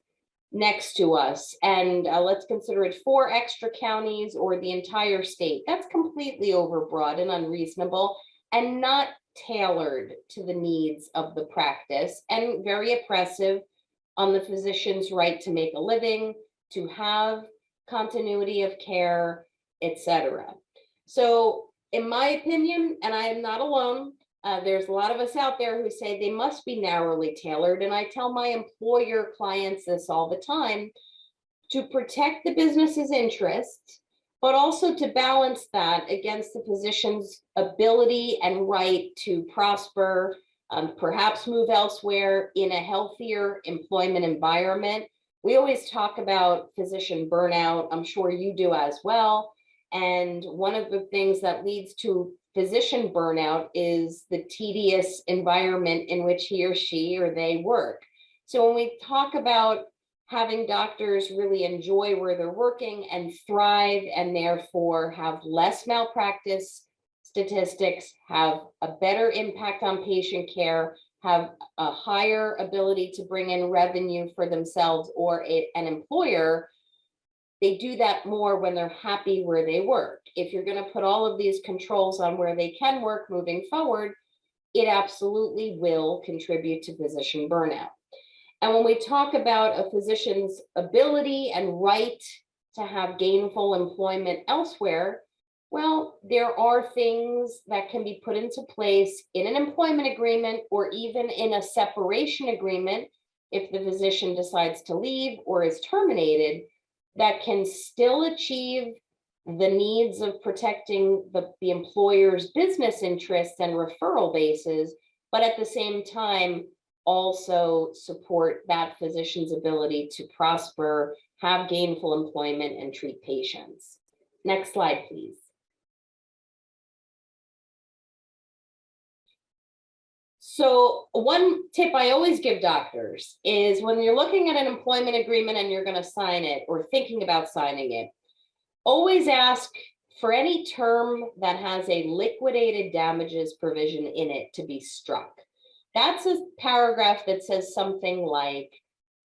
next to us, and let's consider it 4 extra counties or the entire state. That's completely overbroad and unreasonable and not tailored to the needs of the practice, and very oppressive on the physician's right to make a living, to have continuity of care, etc. So in my opinion, and I am not alone, there's a lot of us out there who say they must be narrowly tailored. And I tell my employer clients this all the time, to protect the business's interests, but also to balance that against the physician's ability and right to prosper, perhaps move elsewhere in a healthier employment environment. We always talk about physician burnout. I'm sure you do as well. And one of the things that leads to physician burnout is the tedious environment in which he or she or they work. So when we talk about having doctors really enjoy where they're working and thrive, and therefore have less malpractice statistics, have a better impact on patient care, have a higher ability to bring in revenue for themselves or an employer, they do that more when they're happy where they work. If you're going to put all of these controls on where they can work moving forward, it absolutely will contribute to physician burnout. And when we talk about a physician's ability and right to have gainful employment elsewhere, well, there are things that can be put into place in an employment agreement or even in a separation agreement if the physician decides to leave or is terminated, that can still achieve the needs of protecting the employer's business interests and referral bases, but at the same time, also support that physician's ability to prosper, have gainful employment, and treat patients. Next slide, please. So one tip I always give doctors is when you're looking at an employment agreement and you're going to sign it or thinking about signing it, always ask for any term that has a liquidated damages provision in it to be struck. That's a paragraph that says something like,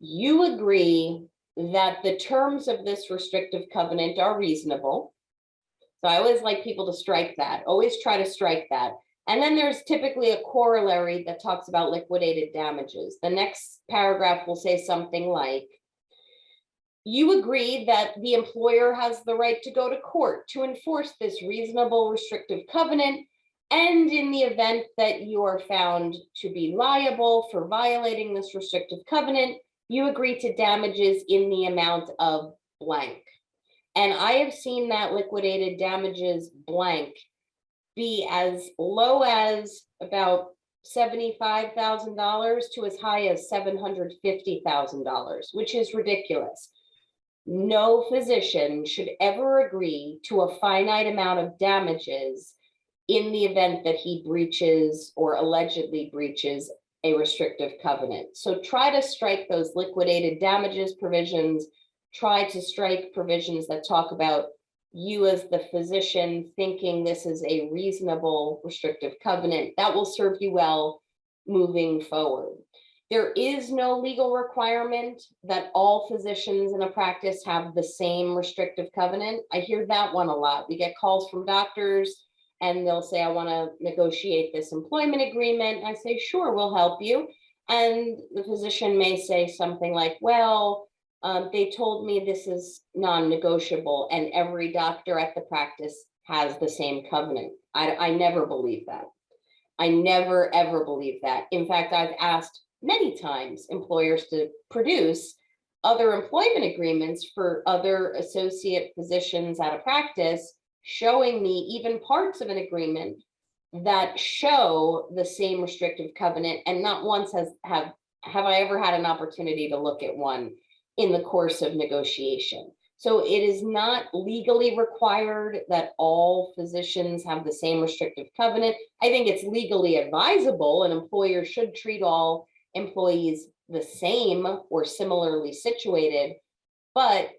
you agree that the terms of this restrictive covenant are reasonable. So I always like people to strike that, always try to strike that. And then there's typically a corollary that talks about liquidated damages. The next paragraph will say something like, you agree that the employer has the right to go to court to enforce this reasonable restrictive covenant, and in the event that you are found to be liable for violating this restrictive covenant, you agree to damages in the amount of blank. And I have seen that liquidated damages blank be as low as about $75,000 to as high as $750,000, which is ridiculous. No physician should ever agree to a finite amount of damages in the event that he breaches or allegedly breaches a restrictive covenant. So try to strike those liquidated damages provisions, try to strike provisions that talk about you as the physician thinking this is a reasonable restrictive covenant. That will serve you well moving forward. There is no legal requirement that all physicians in a practice have the same restrictive covenant. I hear that one a lot. We get calls from doctors and they'll say, I want to negotiate this employment agreement. I say, sure, we'll help you. And the physician may say something like, well, they told me this is non-negotiable and every doctor at the practice has the same covenant. I never believe that. I never, ever believe that. In fact, I've asked many times employers to produce other employment agreements for other associate physicians at a practice, showing me even parts of an agreement that show the same restrictive covenant, and not once have I ever had an opportunity to look at one in the course of negotiation. So it is not legally required that all physicians have the same restrictive covenant. I think it's legally advisable. An employer should treat all employees the same or similarly situated, but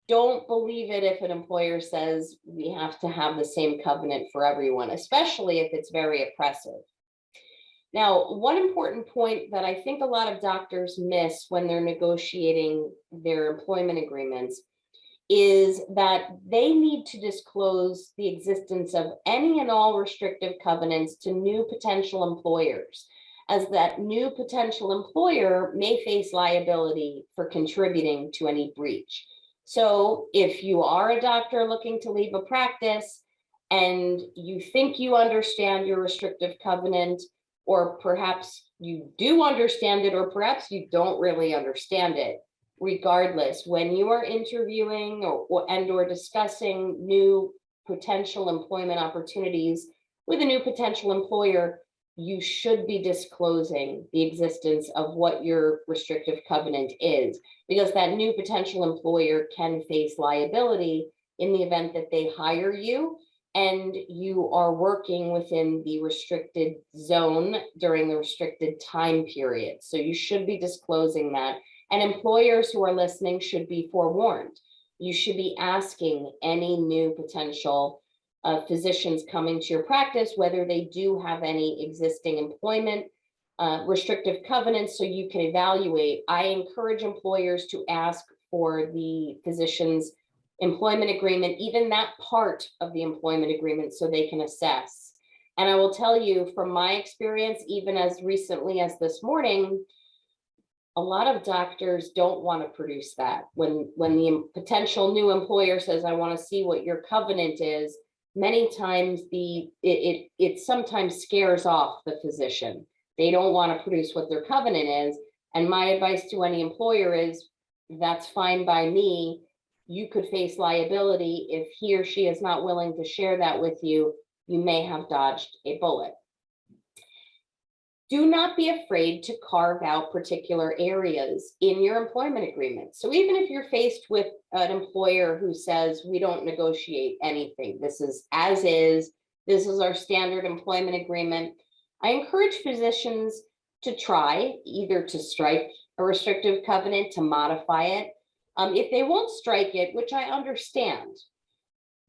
don't believe it if an employer says we have to have the same covenant for everyone, especially if it's very oppressive. Now, one important point that I think a lot of doctors miss when they're negotiating their employment agreements is that they need to disclose the existence of any and all restrictive covenants to new potential employers, as that new potential employer may face liability for contributing to any breach. So if you are a doctor looking to leave a practice and you think you understand your restrictive covenant, or perhaps you do understand it, or perhaps you don't really understand it, regardless, when you are interviewing or discussing new potential employment opportunities with a new potential employer, you should be disclosing the existence of what your restrictive covenant is, because that new potential employer can face liability in the event that they hire you and you are working within the restricted zone during the restricted time period. So you should be disclosing that. And employers who are listening should be forewarned. You should be asking any new potential physicians coming to your practice whether they do have any existing employment restrictive covenants, so you can evaluate. I encourage employers to ask for the physician's employment agreement, even that part of the employment agreement, so they can assess. And I will tell you from my experience, even as recently as this morning, a lot of doctors don't want to produce that. When the potential new employer says, I want to see what your covenant is, many times it sometimes scares off the physician. They don't want to produce what their covenant is. And my advice to any employer is, that's fine by me. You could face liability if he or she is not willing to share that with you. You may have dodged a bullet. Do not be afraid to carve out particular areas in your employment agreement. So even if you're faced with an employer who says, we don't negotiate anything, this is as is, this is our standard employment agreement, I encourage physicians to try either to strike a restrictive covenant, to modify it. If they won't strike it, which I understand,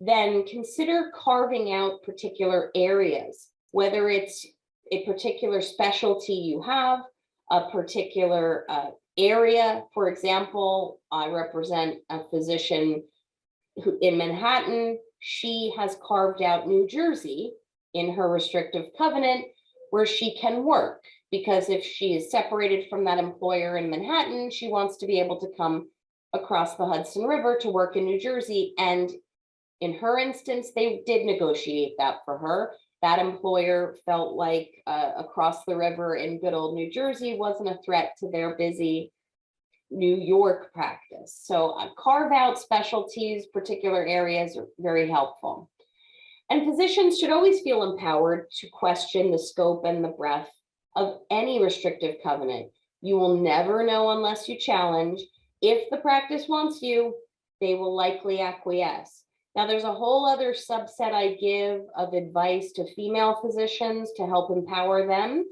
then consider carving out particular areas, whether it's a particular specialty you have, a particular area. For example, I represent a physician who in Manhattan. She has carved out New Jersey in her restrictive covenant where she can work, because if she is separated from that employer in Manhattan, she wants to be able to come across the Hudson River to work in New Jersey. And in her instance, they did negotiate that for her. That employer felt like across the river in good old New Jersey wasn't a threat to their busy New York practice. So carve out specialties, particular areas are very helpful. And physicians should always feel empowered to question the scope and the breadth of any restrictive covenant. You will never know unless you challenge. If the practice wants you, they will likely acquiesce. Now, there's a whole other subset I give of advice to female physicians to help empower them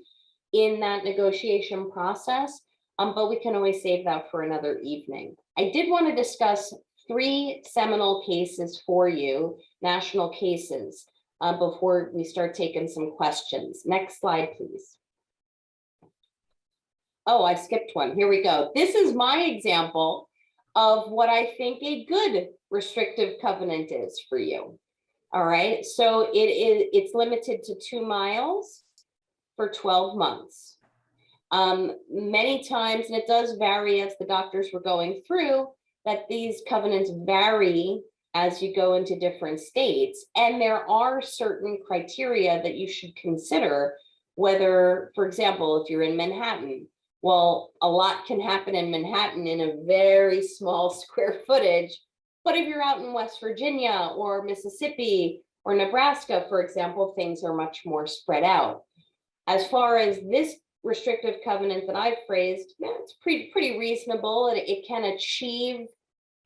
in that negotiation process, but we can always save that for another evening. I did want to discuss 3 seminal cases for you, national cases, before we start taking some questions. Next slide, please. Oh, I skipped one. Here we go. This is my example of what I think a good restrictive covenant is for you. All right, so it's limited to 2 miles for 12 months. Many times, and it does vary as the doctors were going through, that these covenants vary as you go into different states. And there are certain criteria that you should consider, whether, for example, if you're in Manhattan, well, a lot can happen in Manhattan in a very small square footage. But if you're out in West Virginia or Mississippi or Nebraska, for example, things are much more spread out. As far as this restrictive covenant that I've phrased, it's pretty reasonable. It can achieve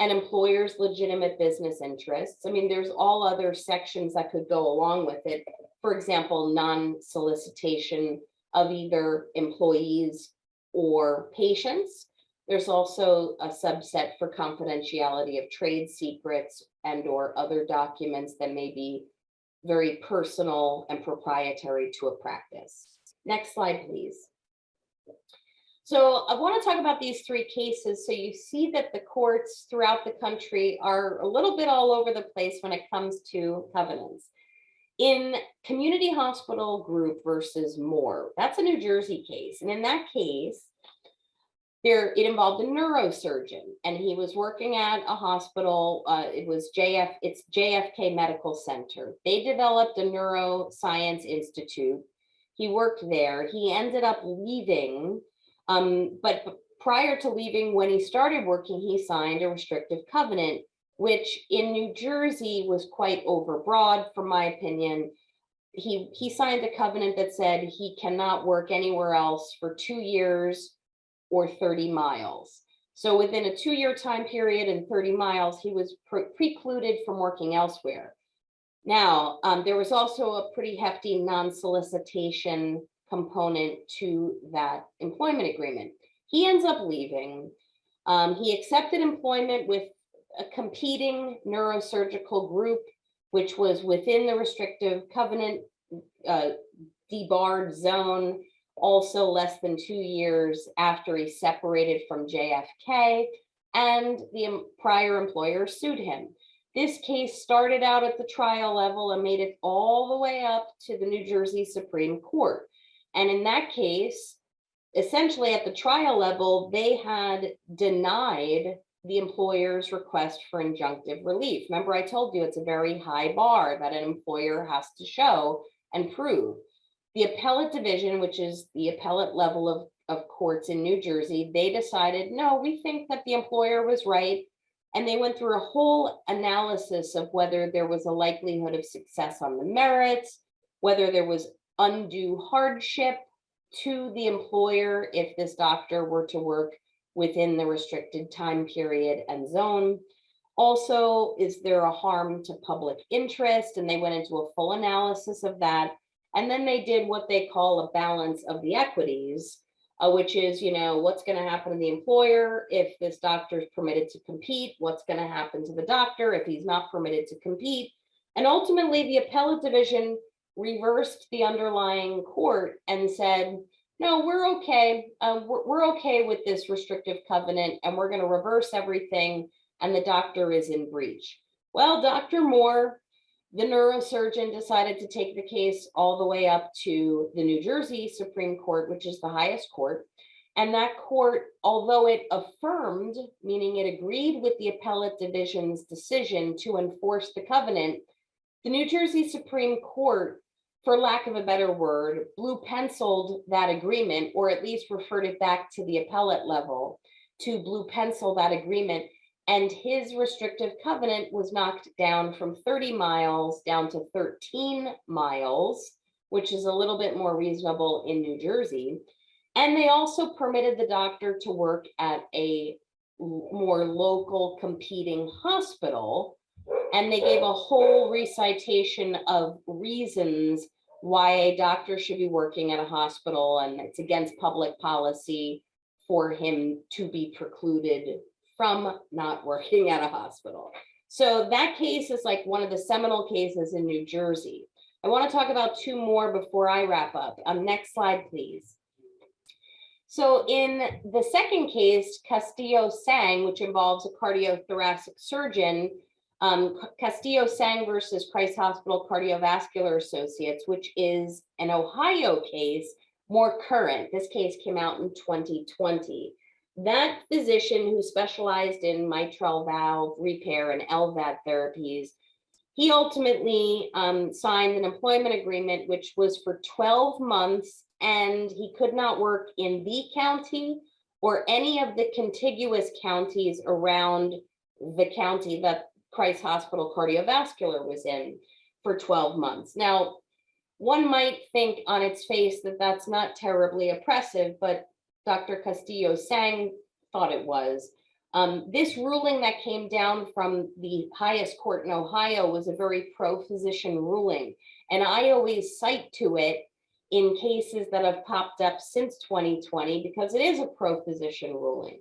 an employer's legitimate business interests. I mean, there's all other sections that could go along with it. For example, non-solicitation of either employees or patients. There's also a subset for confidentiality of trade secrets and or other documents that may be very personal and proprietary to a practice. Next slide, please. So I want to talk about these three cases so you see that the courts throughout the country are a little bit all over the place when it comes to covenants. In Community Hospital Group versus Moore, that's a New Jersey case. And in that case, it involved a neurosurgeon, and he was working at a hospital. It's JFK Medical Center. They developed a neuroscience institute. He worked there. He ended up leaving. But prior to leaving, when he started working, he signed a restrictive covenant, which in New Jersey was quite overbroad, from my opinion. He signed a covenant that said he cannot work anywhere else for 2 years or 30 miles. So within a 2-year time period and 30 miles, he was precluded from working elsewhere. Now, there was also a pretty hefty non-solicitation component to that employment agreement. He ends up leaving. He accepted employment with a competing neurosurgical group, which was within the restrictive covenant debarred zone, also less than 2 years after he separated from JFK, and the prior employer sued him. This case started out at the trial level and made it all the way up to the New Jersey Supreme Court. And in that case, essentially at the trial level, they had denied the employer's request for injunctive relief. Remember, I told you it's a very high bar that an employer has to show and prove. The appellate division, which is the appellate level of courts in New Jersey, they decided, no, we think that the employer was right. And they went through a whole analysis of whether there was a likelihood of success on the merits, whether there was undue hardship to the employer if this doctor were to work within the restricted time period and zone. Also, is there a harm to public interest? And they went into a full analysis of that. And then they did what they call a balance of the equities, which is, what's going to happen to the employer if this doctor is permitted to compete? What's going to happen to the doctor if he's not permitted to compete? And ultimately, the appellate division reversed the underlying court and said, no, we're okay. We're okay with this restrictive covenant, and we're going to reverse everything, and the doctor is in breach. Well, Dr. Moore, the neurosurgeon, decided to take the case all the way up to the New Jersey Supreme Court, which is the highest court. And that court, although it affirmed, meaning it agreed with the appellate division's decision to enforce the covenant, the New Jersey Supreme Court, for lack of a better word, blue penciled that agreement, or at least referred it back to the appellate level to blue pencil that agreement. And his restrictive covenant was knocked down from 30 miles down to 13 miles, which is a little bit more reasonable in New Jersey. And they also permitted the doctor to work at a more local competing hospital. And they gave a whole recitation of reasons why a doctor should be working at a hospital, and it's against public policy for him to be precluded from not working at a hospital. So that case is like one of the seminal cases in New Jersey. I want to talk about two more before I wrap up. Next slide, please. So in the second case, Castillo-Sang, which involves a cardiothoracic surgeon, Castillo-Sang versus Christ Hospital Cardiovascular Associates, which is an Ohio case, more current. This case came out in 2020. That physician who specialized in mitral valve repair and LVAD therapies, he ultimately signed an employment agreement, which was for 12 months, and he could not work in the county or any of the contiguous counties around the county that Christ Hospital Cardiovascular was in for 12 months. Now, one might think on its face that that's not terribly oppressive, but Dr. Castillo-Sang thought it was. This ruling that came down from the highest court in Ohio was a very pro-physician ruling. And I always cite to it in cases that have popped up since 2020, because it is a pro-physician ruling.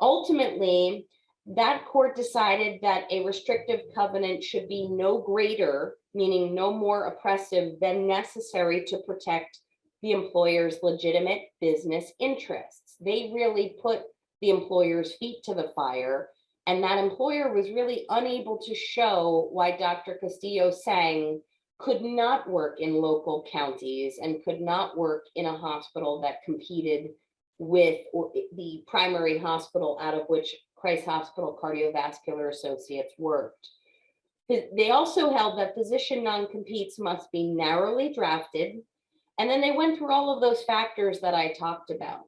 Ultimately, that court decided that a restrictive covenant should be no greater, meaning no more oppressive than necessary to protect the employer's legitimate business interests. They really put the employer's feet to the fire, and that employer was really unable to show why Dr. Castillo-Sang could not work in local counties and could not work in a hospital that competed with the primary hospital out of which Christ Hospital Cardiovascular Associates worked. They also held that physician non-competes must be narrowly drafted, and then they went through all of those factors that I talked about.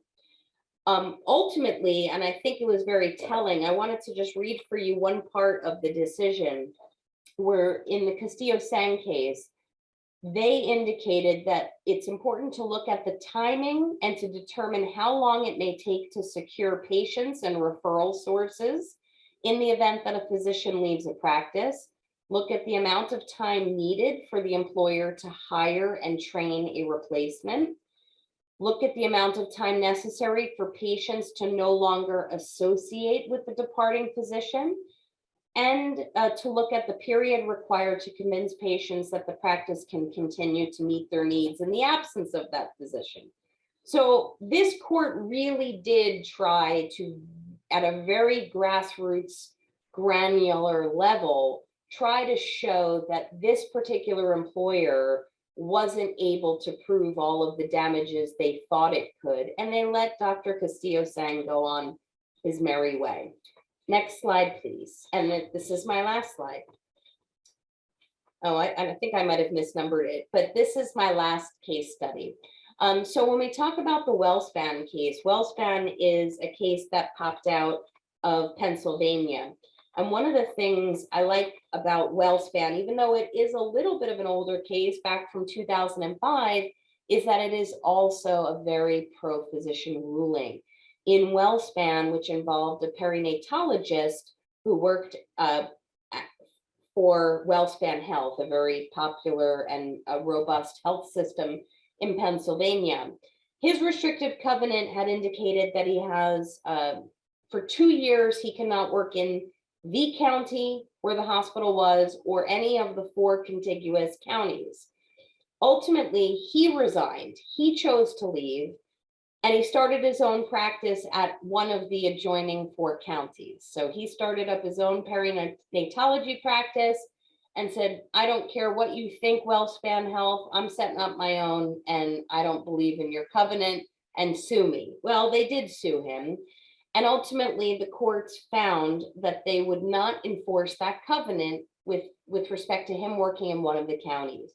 Ultimately, and I think it was very telling, I wanted to just read for you one part of the decision where in the Castillo-Sang case, they indicated that it's important to look at the timing and to determine how long it may take to secure patients and referral sources in the event that a physician leaves a practice. Look at the amount of time needed for the employer to hire and train a replacement. Look at the amount of time necessary for patients to no longer associate with the departing physician, and to look at the period required to convince patients that the practice can continue to meet their needs in the absence of that physician. So this court really did try to, at a very grassroots, granular level, try to show that this particular employer wasn't able to prove all of the damages they thought it could, and they let Dr. Castillo-Sang go on his merry way. Next slide, please. And this is my last slide. Oh, I think I might have misnumbered it, but this is my last case study. So when we talk about the WellSpan case, WellSpan is a case that popped out of Pennsylvania. And one of the things I like about WellSpan, even though it is a little bit of an older case back from 2005, is that it is also a very pro-physician ruling. In WellSpan, which involved a perinatologist who worked for WellSpan Health, a very popular and a robust health system in Pennsylvania. His restrictive covenant had indicated that he has, for 2 years, he cannot work in the county where the hospital was or any of the 4 contiguous counties. Ultimately, he resigned. He chose to leave, and he started his own practice at one of the adjoining 4 counties. So he started up his own perinatology practice and said, I don't care what you think, WellSpan Health, I'm setting up my own and I don't believe in your covenant, and sue me. Well, they did sue him. And ultimately the courts found that they would not enforce that covenant with respect to him working in one of the counties.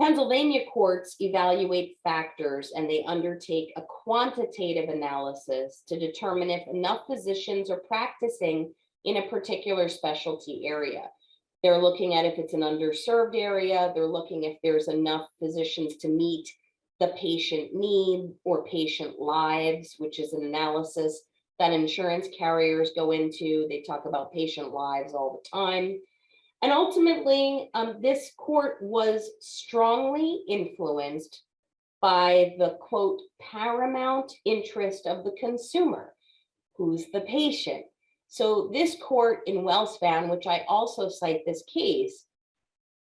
Pennsylvania courts evaluate factors and they undertake a quantitative analysis to determine if enough physicians are practicing in a particular specialty area. They're looking at if it's an underserved area. They're looking if there's enough physicians to meet the patient need or patient lives, which is an analysis that insurance carriers go into. They talk about patient lives all the time. And ultimately, this court was strongly influenced by the, quote, paramount interest of the consumer, who's the patient. So this court in WellSpan, which I also cite this case,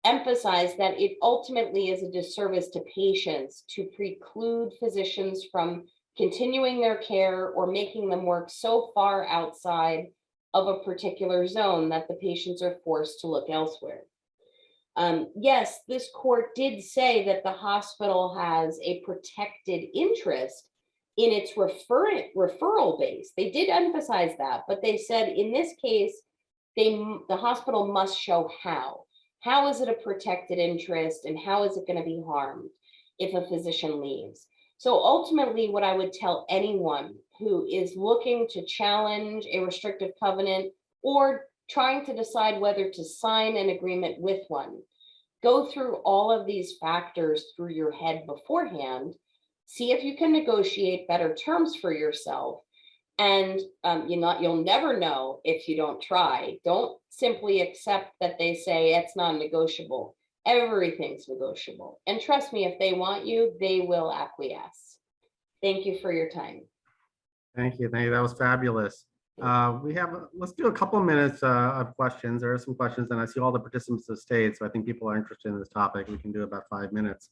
emphasized that it ultimately is a disservice to patients to preclude physicians from continuing their care or making them work so far outside of a particular zone that the patients are forced to look elsewhere. Yes, this court did say that the hospital has a protected interest in its referral base. They did emphasize that, but they said in this case, the hospital must show how. How is it a protected interest and how is it going to be harmed if a physician leaves? So ultimately, what I would tell anyone who is looking to challenge a restrictive covenant or trying to decide whether to sign an agreement with one, go through all of these factors through your head beforehand, see if you can negotiate better terms for yourself, and you'll never know if you don't try. Don't simply accept that they say it's non-negotiable. Everything's negotiable. And trust me, if they want you, they will acquiesce. Thank you for your time. Thank you. That was fabulous. Let's do a couple of minutes of questions. There are some questions, and I see all the participants have stayed, so I think people are interested in this topic. We can do about 5 minutes.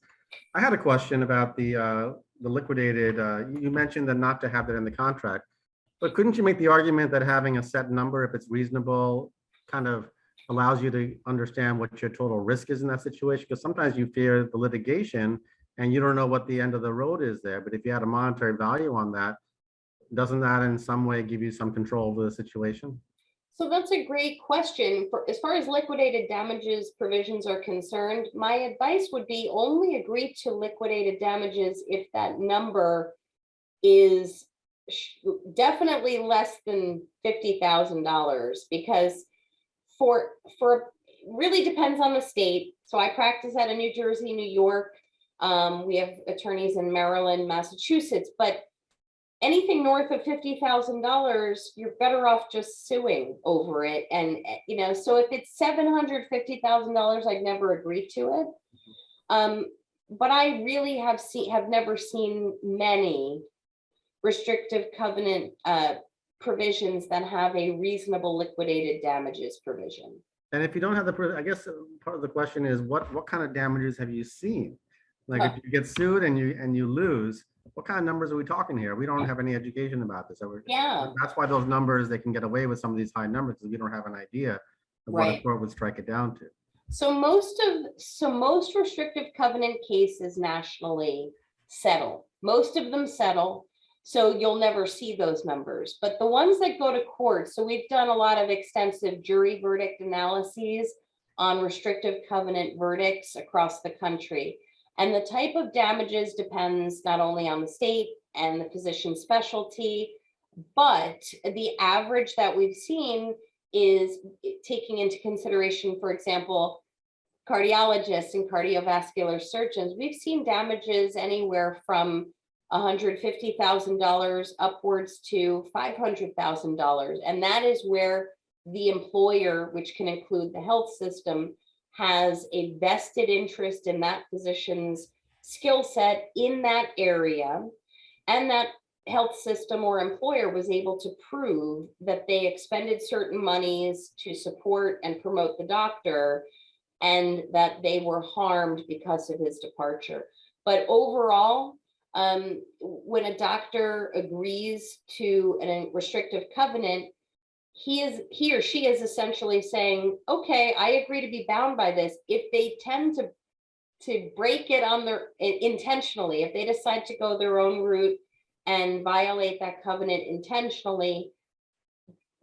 I had a question about the liquidated. You mentioned that not to have that in the contract, but couldn't you make the argument that having a set number, if it's reasonable, kind of allows you to understand what your total risk is in that situation? Because sometimes you fear the litigation and you don't know what the end of the road is there. But if you had a monetary value on that, doesn't that in some way give you some control over the situation? So that's a great question. As far as liquidated damages provisions are concerned, my advice would be only agree to liquidated damages if that number is definitely less than $50,000, because for really depends on the state. So I practice out of New Jersey, New York. We have attorneys in Maryland, Massachusetts, but anything north of $50,000, you're better off just suing over it. And, so if it's $750,000, I'd never agree to it. But I really have never seen many restrictive covenant provisions that have a reasonable liquidated damages provision. And if you don't have I guess part of the question is what kind of damages have you seen? Like if you get sued and you lose, what kind of numbers are we talking here? We don't have any education about this. Yeah. That's why those numbers, they can get away with some of these high numbers, because we don't have an idea of what a court would strike it down to. So most restrictive covenant cases nationally settle. Most of them settle. So you'll never see those numbers. But the ones that go to court, so we've done a lot of extensive jury verdict analyses on restrictive covenant verdicts across the country. And the type of damages depends not only on the state and the physician specialty, but the average that we've seen is taking into consideration, for example, cardiologists and cardiovascular surgeons. We've seen damages anywhere from $150,000 upwards to $500,000. And that is where the employer, which can include the health system, has a vested interest in that physician's skill set in that area, and that health system or employer was able to prove that they expended certain monies to support and promote the doctor, and that they were harmed because of his departure. But overall, when a doctor agrees to a restrictive covenant, he or she is essentially saying, okay, I agree to be bound by this. If they tend to break it on their intentionally, if they decide to go their own route and violate that covenant intentionally,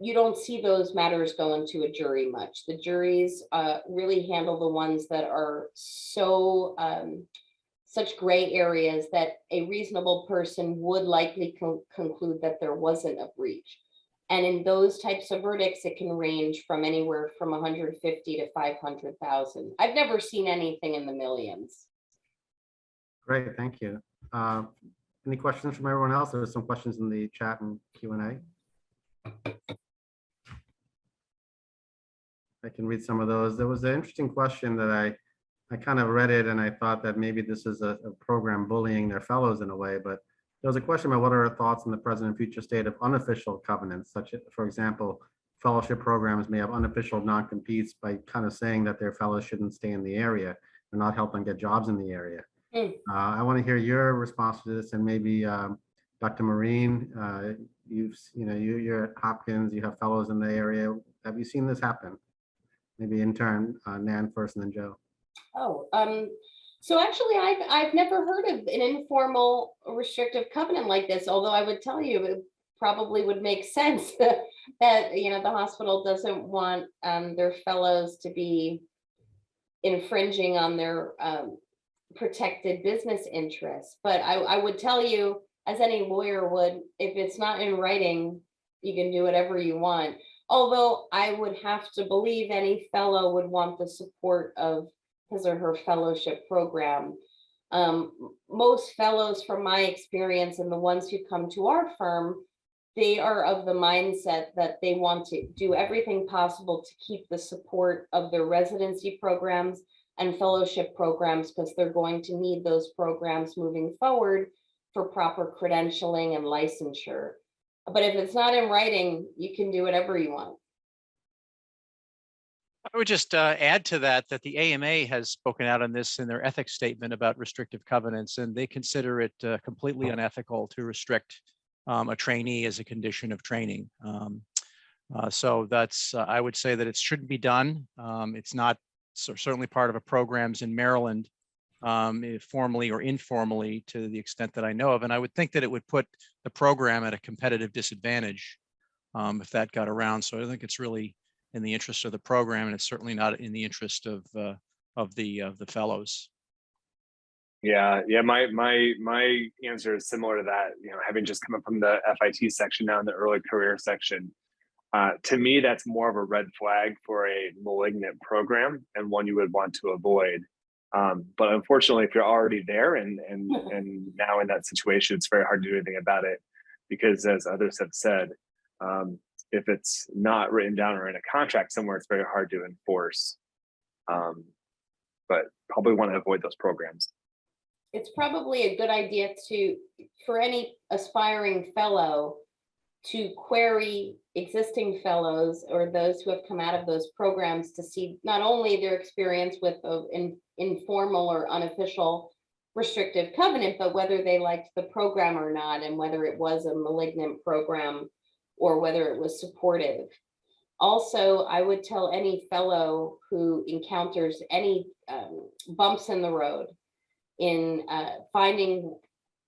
you don't see those matters going to a jury much. The juries really handle the ones that are such gray areas that a reasonable person would likely conclude that there wasn't a breach. And in those types of verdicts, it can range from anywhere from 150 to 500,000. I've never seen anything in the millions. Great, thank you. Any questions from everyone else? There are some questions in the chat and Q&A. I can read some of those. There was an interesting question that I kind of read it, and I thought that maybe this is a program bullying their fellows in a way, but there was a question about what are our thoughts on the present and future state of unofficial covenants, such as, for example, fellowship programs may have unofficial non-competes by kind of saying that their fellows shouldn't stay in the area or not help them get jobs in the area. I want to hear your response to this, and maybe Dr. Marine, you're at Hopkins, you have fellows in the area. Have you seen this happen? Maybe in turn, Nan first and then Joe. So actually, I've never heard of an informal restrictive covenant like this, although I would tell you it probably would make sense that the hospital doesn't want their fellows to be infringing on their protected business interests. But I would tell you, as any lawyer would, if it's not in writing, you can do whatever you want. Although I would have to believe any fellow would want the support of his or her fellowship program. Most fellows, from my experience, and the ones who come to our firm, they are of the mindset that they want to do everything possible to keep the support of their residency programs and fellowship programs, because they're going to need those programs moving forward for proper credentialing and licensure. But if it's not in writing, you can do whatever you want. I would just add to that the AMA has spoken out on this in their ethics statement about restrictive covenants, and they consider it completely unethical to restrict a trainee as a condition of training. So that's, I would say that it shouldn't be done. It's not certainly part of a programs in Maryland, formally or informally, to the extent that I know of. And I would think that it would put the program at a competitive disadvantage if that got around. So I think it's really in the interest of the program, and it's certainly not in the interest of the fellows. Yeah, my answer is similar to that. You know, having just come up from the FIT section now in the early career section, to me that's more of a red flag for a malignant program and one you would want to avoid. But unfortunately, if you're already there and now in that situation, it's very hard to do anything about it, because as others have said, if it's not written down or in a contract somewhere, it's very hard to enforce. But probably want to avoid those programs. It's probably a good idea for any aspiring fellow to query existing fellows or those who have come out of those programs to see not only their experience with an informal or unofficial restrictive covenant, but whether they liked the program or not, and whether it was a malignant program or whether it was supportive. Also, I would tell any fellow who encounters any bumps in the road in finding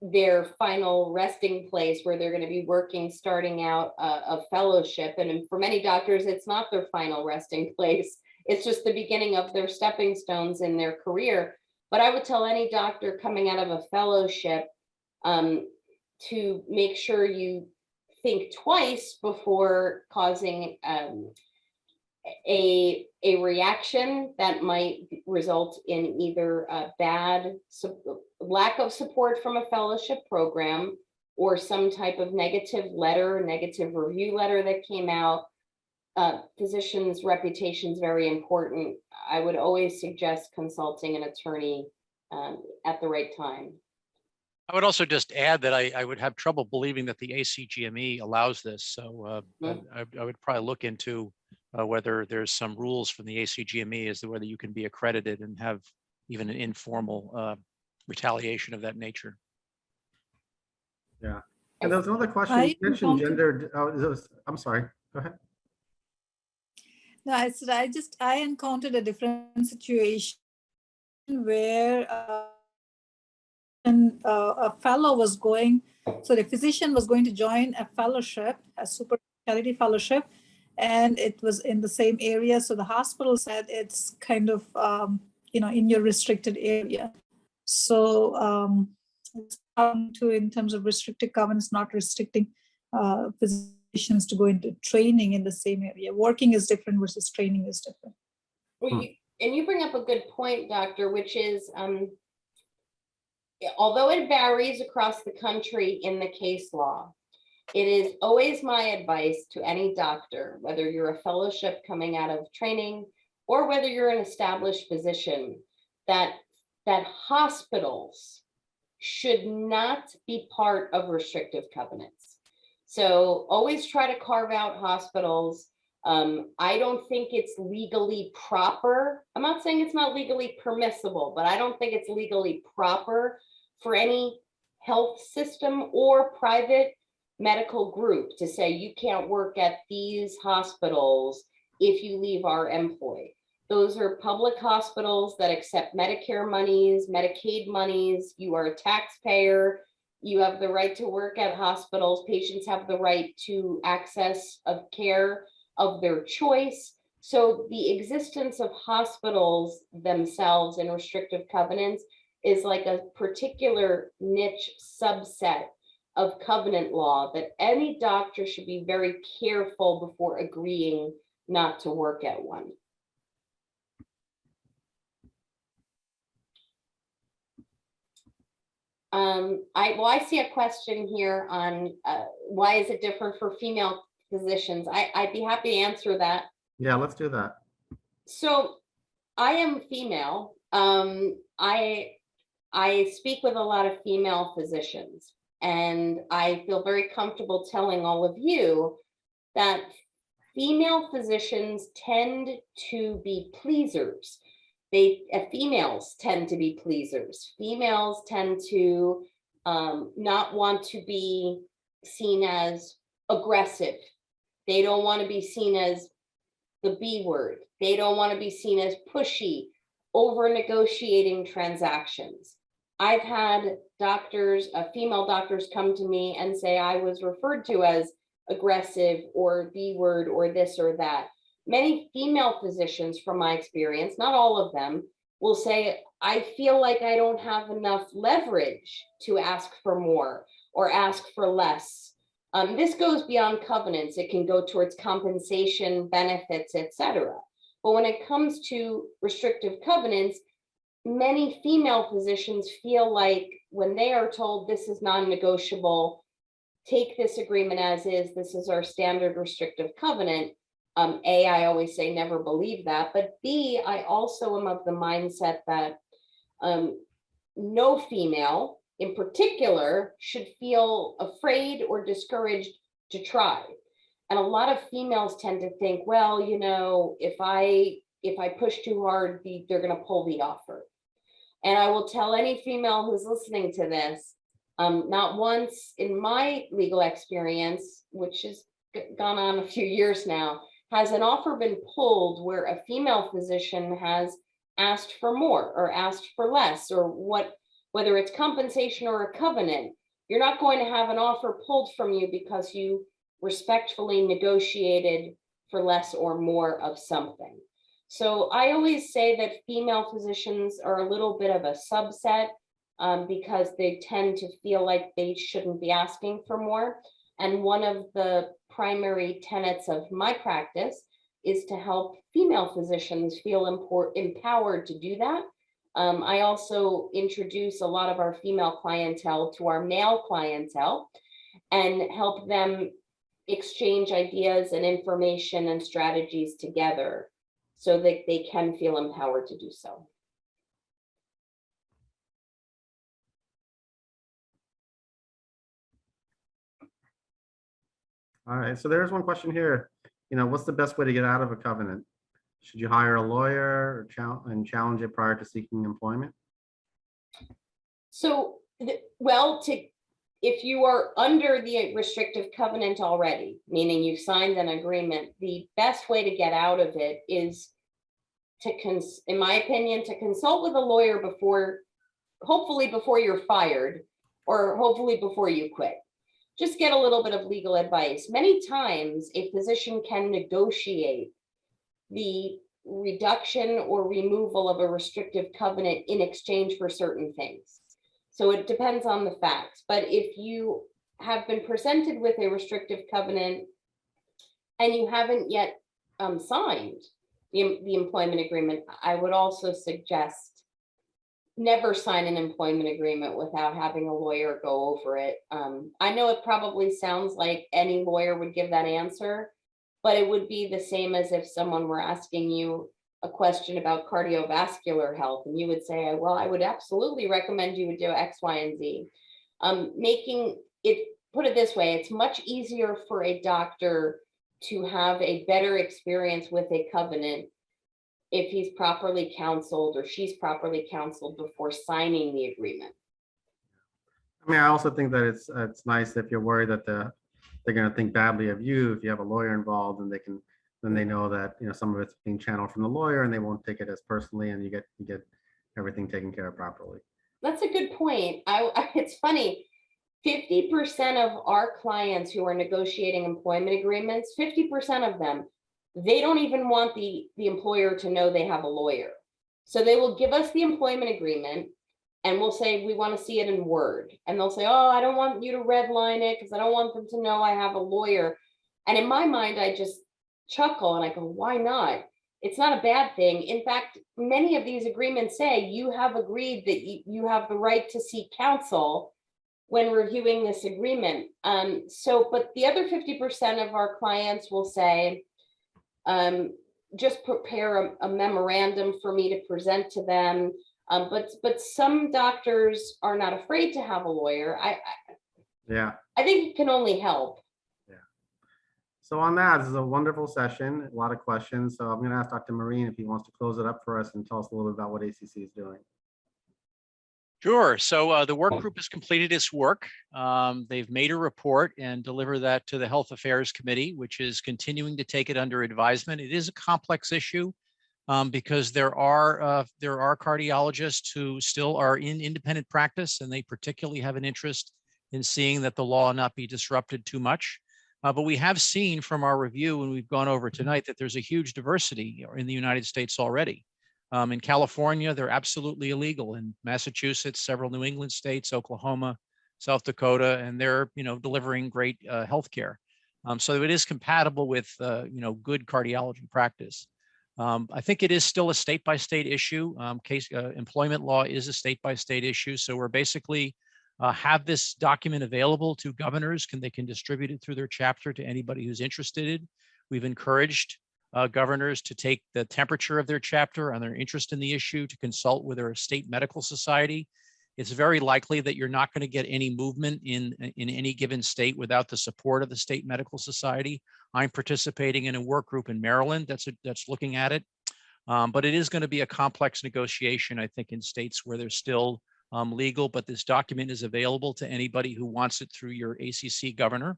their final resting place where they're going to be working, starting out a fellowship. And for many doctors, it's not their final resting place. It's just the beginning of their stepping stones in their career. But I would tell any doctor coming out of a fellowship to make sure you think twice before causing a reaction that might result in either a lack of support from a fellowship program, or some type of negative review letter that came out. Physician's reputation is very important. I would always suggest consulting an attorney at the right time. I would also just add that I would have trouble believing that the ACGME allows this. So I would probably look into whether there's some rules from the ACGME as to whether you can be accredited and have even an informal retaliation of that nature. Yeah. And there was another question. You mentioned gendered. I'm sorry. Go ahead. No, I said I encountered a different situation where a fellow was going, so the physician was going to join a fellowship, a super specialty fellowship, and it was in the same area. So the hospital said it's kind of, in your restricted area. So it's in terms of restricted covenants, not restricting physicians to go into training in the same area. Working is different versus training is different. Well, you bring up a good point, Doctor, which is, although it varies across the country in the case law, it is always my advice to any doctor, whether you're a fellowship coming out of training or whether you're an established physician, that hospitals should not be part of restrictive covenants. So always try to carve out hospitals. I don't think it's legally proper. I'm not saying it's not legally permissible, but I don't think it's legally proper for any health system or private medical group to say you can't work at these hospitals if you leave our employ. Those are public hospitals that accept Medicare monies, Medicaid monies. You are a taxpayer. You have the right to work at hospitals. Patients have the right to access of care of their choice. So the existence of hospitals themselves in restrictive covenants is like a particular niche subset of covenant law that any doctor should be very careful before agreeing not to work at one. I see a question here on why is it different for female physicians? I'd be happy to answer that. Yeah, let's do that. So I am female. I speak with a lot of female physicians, And I feel very comfortable telling all of you that female physicians tend to be pleasers. Females tend to be pleasers. Females tend to not want to be seen as aggressive. They don't want to be seen as the B word. They don't want to be seen as pushy, over negotiating transactions. I've had doctors, female doctors, come to me and say I was referred to as aggressive or B word or this or that. Many female physicians, from my experience, not all of them, will say, I feel like I don't have enough leverage to ask for more or ask for less. This goes beyond covenants. It can go towards compensation, benefits, etc. But when it comes to restrictive covenants, many female physicians feel like when they are told this is non-negotiable, take this agreement as is, this is our standard restrictive covenant. A, I always say never believe that, but B, I also am of the mindset that no female in particular should feel afraid or discouraged to try. And a lot of females tend to think, well, you know, if I push too hard, they're going to pull the offer. And I will tell any female who's listening to this, not once in my legal experience, which has gone on a few years now, has an offer been pulled where a female physician has asked for more or asked for less, or whether it's compensation or a covenant. You're not going to have an offer pulled from you because you respectfully negotiated for less or more of something. So I always say that female physicians are a little bit of a subset because they tend to feel like they shouldn't be asking for more. And one of the primary tenets of my practice is to help female physicians feel empowered to do that. I also introduce a lot of our female clientele to our male clientele and help them exchange ideas and information and strategies together so that they can feel empowered to do so. All right, so there's one question here. You know, what's the best way to get out of a covenant? Should you hire a lawyer and challenge it prior to seeking employment? So, if you are under the restrictive covenant already, meaning you've signed an agreement, the best way to get out of it is in my opinion, to consult with a lawyer hopefully before you're fired, or hopefully before you quit. Just get a little bit of legal advice. Many times a physician can negotiate the reduction or removal of a restrictive covenant in exchange for certain things. So it depends on the facts. But if you have been presented with a restrictive covenant and you haven't yet signed the employment agreement, I would also suggest never sign an employment agreement without having a lawyer go over it. I know it probably sounds like any lawyer would give that answer, but it would be the same as if someone were asking you a question about cardiovascular health and you would say, well, I would absolutely recommend you would do X, Y, and Z. Put it this way, it's much easier for a doctor to have a better experience with a covenant if he's properly counseled or she's properly counseled before signing the agreement. I mean, I also think that it's nice if you're worried that they're going to think badly of you if you have a lawyer involved, and then they know that, you know, some of it's being channeled from the lawyer and they won't take it as personally, and you get everything taken care of properly. That's a good point. It's funny. 50% of our clients who are negotiating employment agreements, 50% of them, they don't even want the employer to know they have a lawyer. So they will give us the employment agreement and we'll say, we want to see it in Word. And they'll say, oh, I don't want you to redline it because I don't want them to know I have a lawyer. And in my mind, I just chuckle and I go, why not? It's not a bad thing. In fact, many of these agreements say you have agreed that you have the right to seek counsel when reviewing this agreement. But the other 50% of our clients will say, just prepare a memorandum for me to present to them. But some doctors are not afraid to have a lawyer. Yeah. I think it can only help. So on that, this is a wonderful session, a lot of questions. So I'm going to ask Dr. Marine if he wants to close it up for us and tell us a little bit about what ACC is doing. Sure. So the work group has completed its work. They've made a report and delivered that to the Health Affairs Committee, which is continuing to take it under advisement. It is a complex issue because there are cardiologists who still are in independent practice, and they particularly have an interest in seeing that the law not be disrupted too much. But we have seen from our review, and we've gone over tonight, that there's a huge diversity in the United States already. In California, they're absolutely illegal. In Massachusetts, several New England states, Oklahoma, South Dakota, and they're delivering great healthcare. So it is compatible with good cardiology practice. I think it is still a state-by-state issue. Employment law is a state-by-state issue. So we're basically have this document available to governors. They can distribute it through their chapter to anybody who's interested. We've encouraged governors to take the temperature of their chapter and their interest in the issue, to consult with their state medical society. It's very likely that you're not going to get any movement in any given state without the support of the state medical society. I'm participating in a work group in Maryland that's looking at it. But it is going to be a complex negotiation, I think, in states where they're still legal, but this document is available to anybody who wants it through your ACC governor.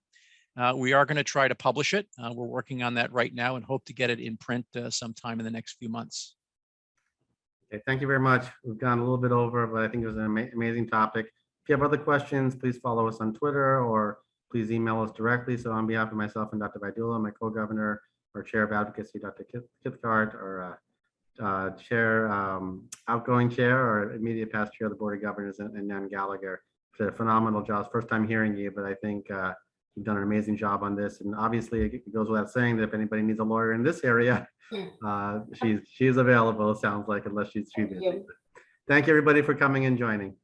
We are going to try to publish it. We're working on that right now and hope to get it in print sometime in the next few months. Okay, thank you very much. We've gone a little bit over, but I think it was an amazing topic. If you have other questions, please follow us on Twitter or please email us directly. So on behalf of myself and Dr. Vidula, my co-governor, or Chair of Advocacy, Dr. Kithcart, or Chair, outgoing Chair, or immediate past Chair of the Board of Governors, and Nan Gallagher, did a phenomenal job. First time hearing you, but I think you've done an amazing job on this. And obviously, it goes without saying that if anybody needs a lawyer in this area, she's available. It sounds like, unless she's too busy. Thank you, everybody, for coming and joining.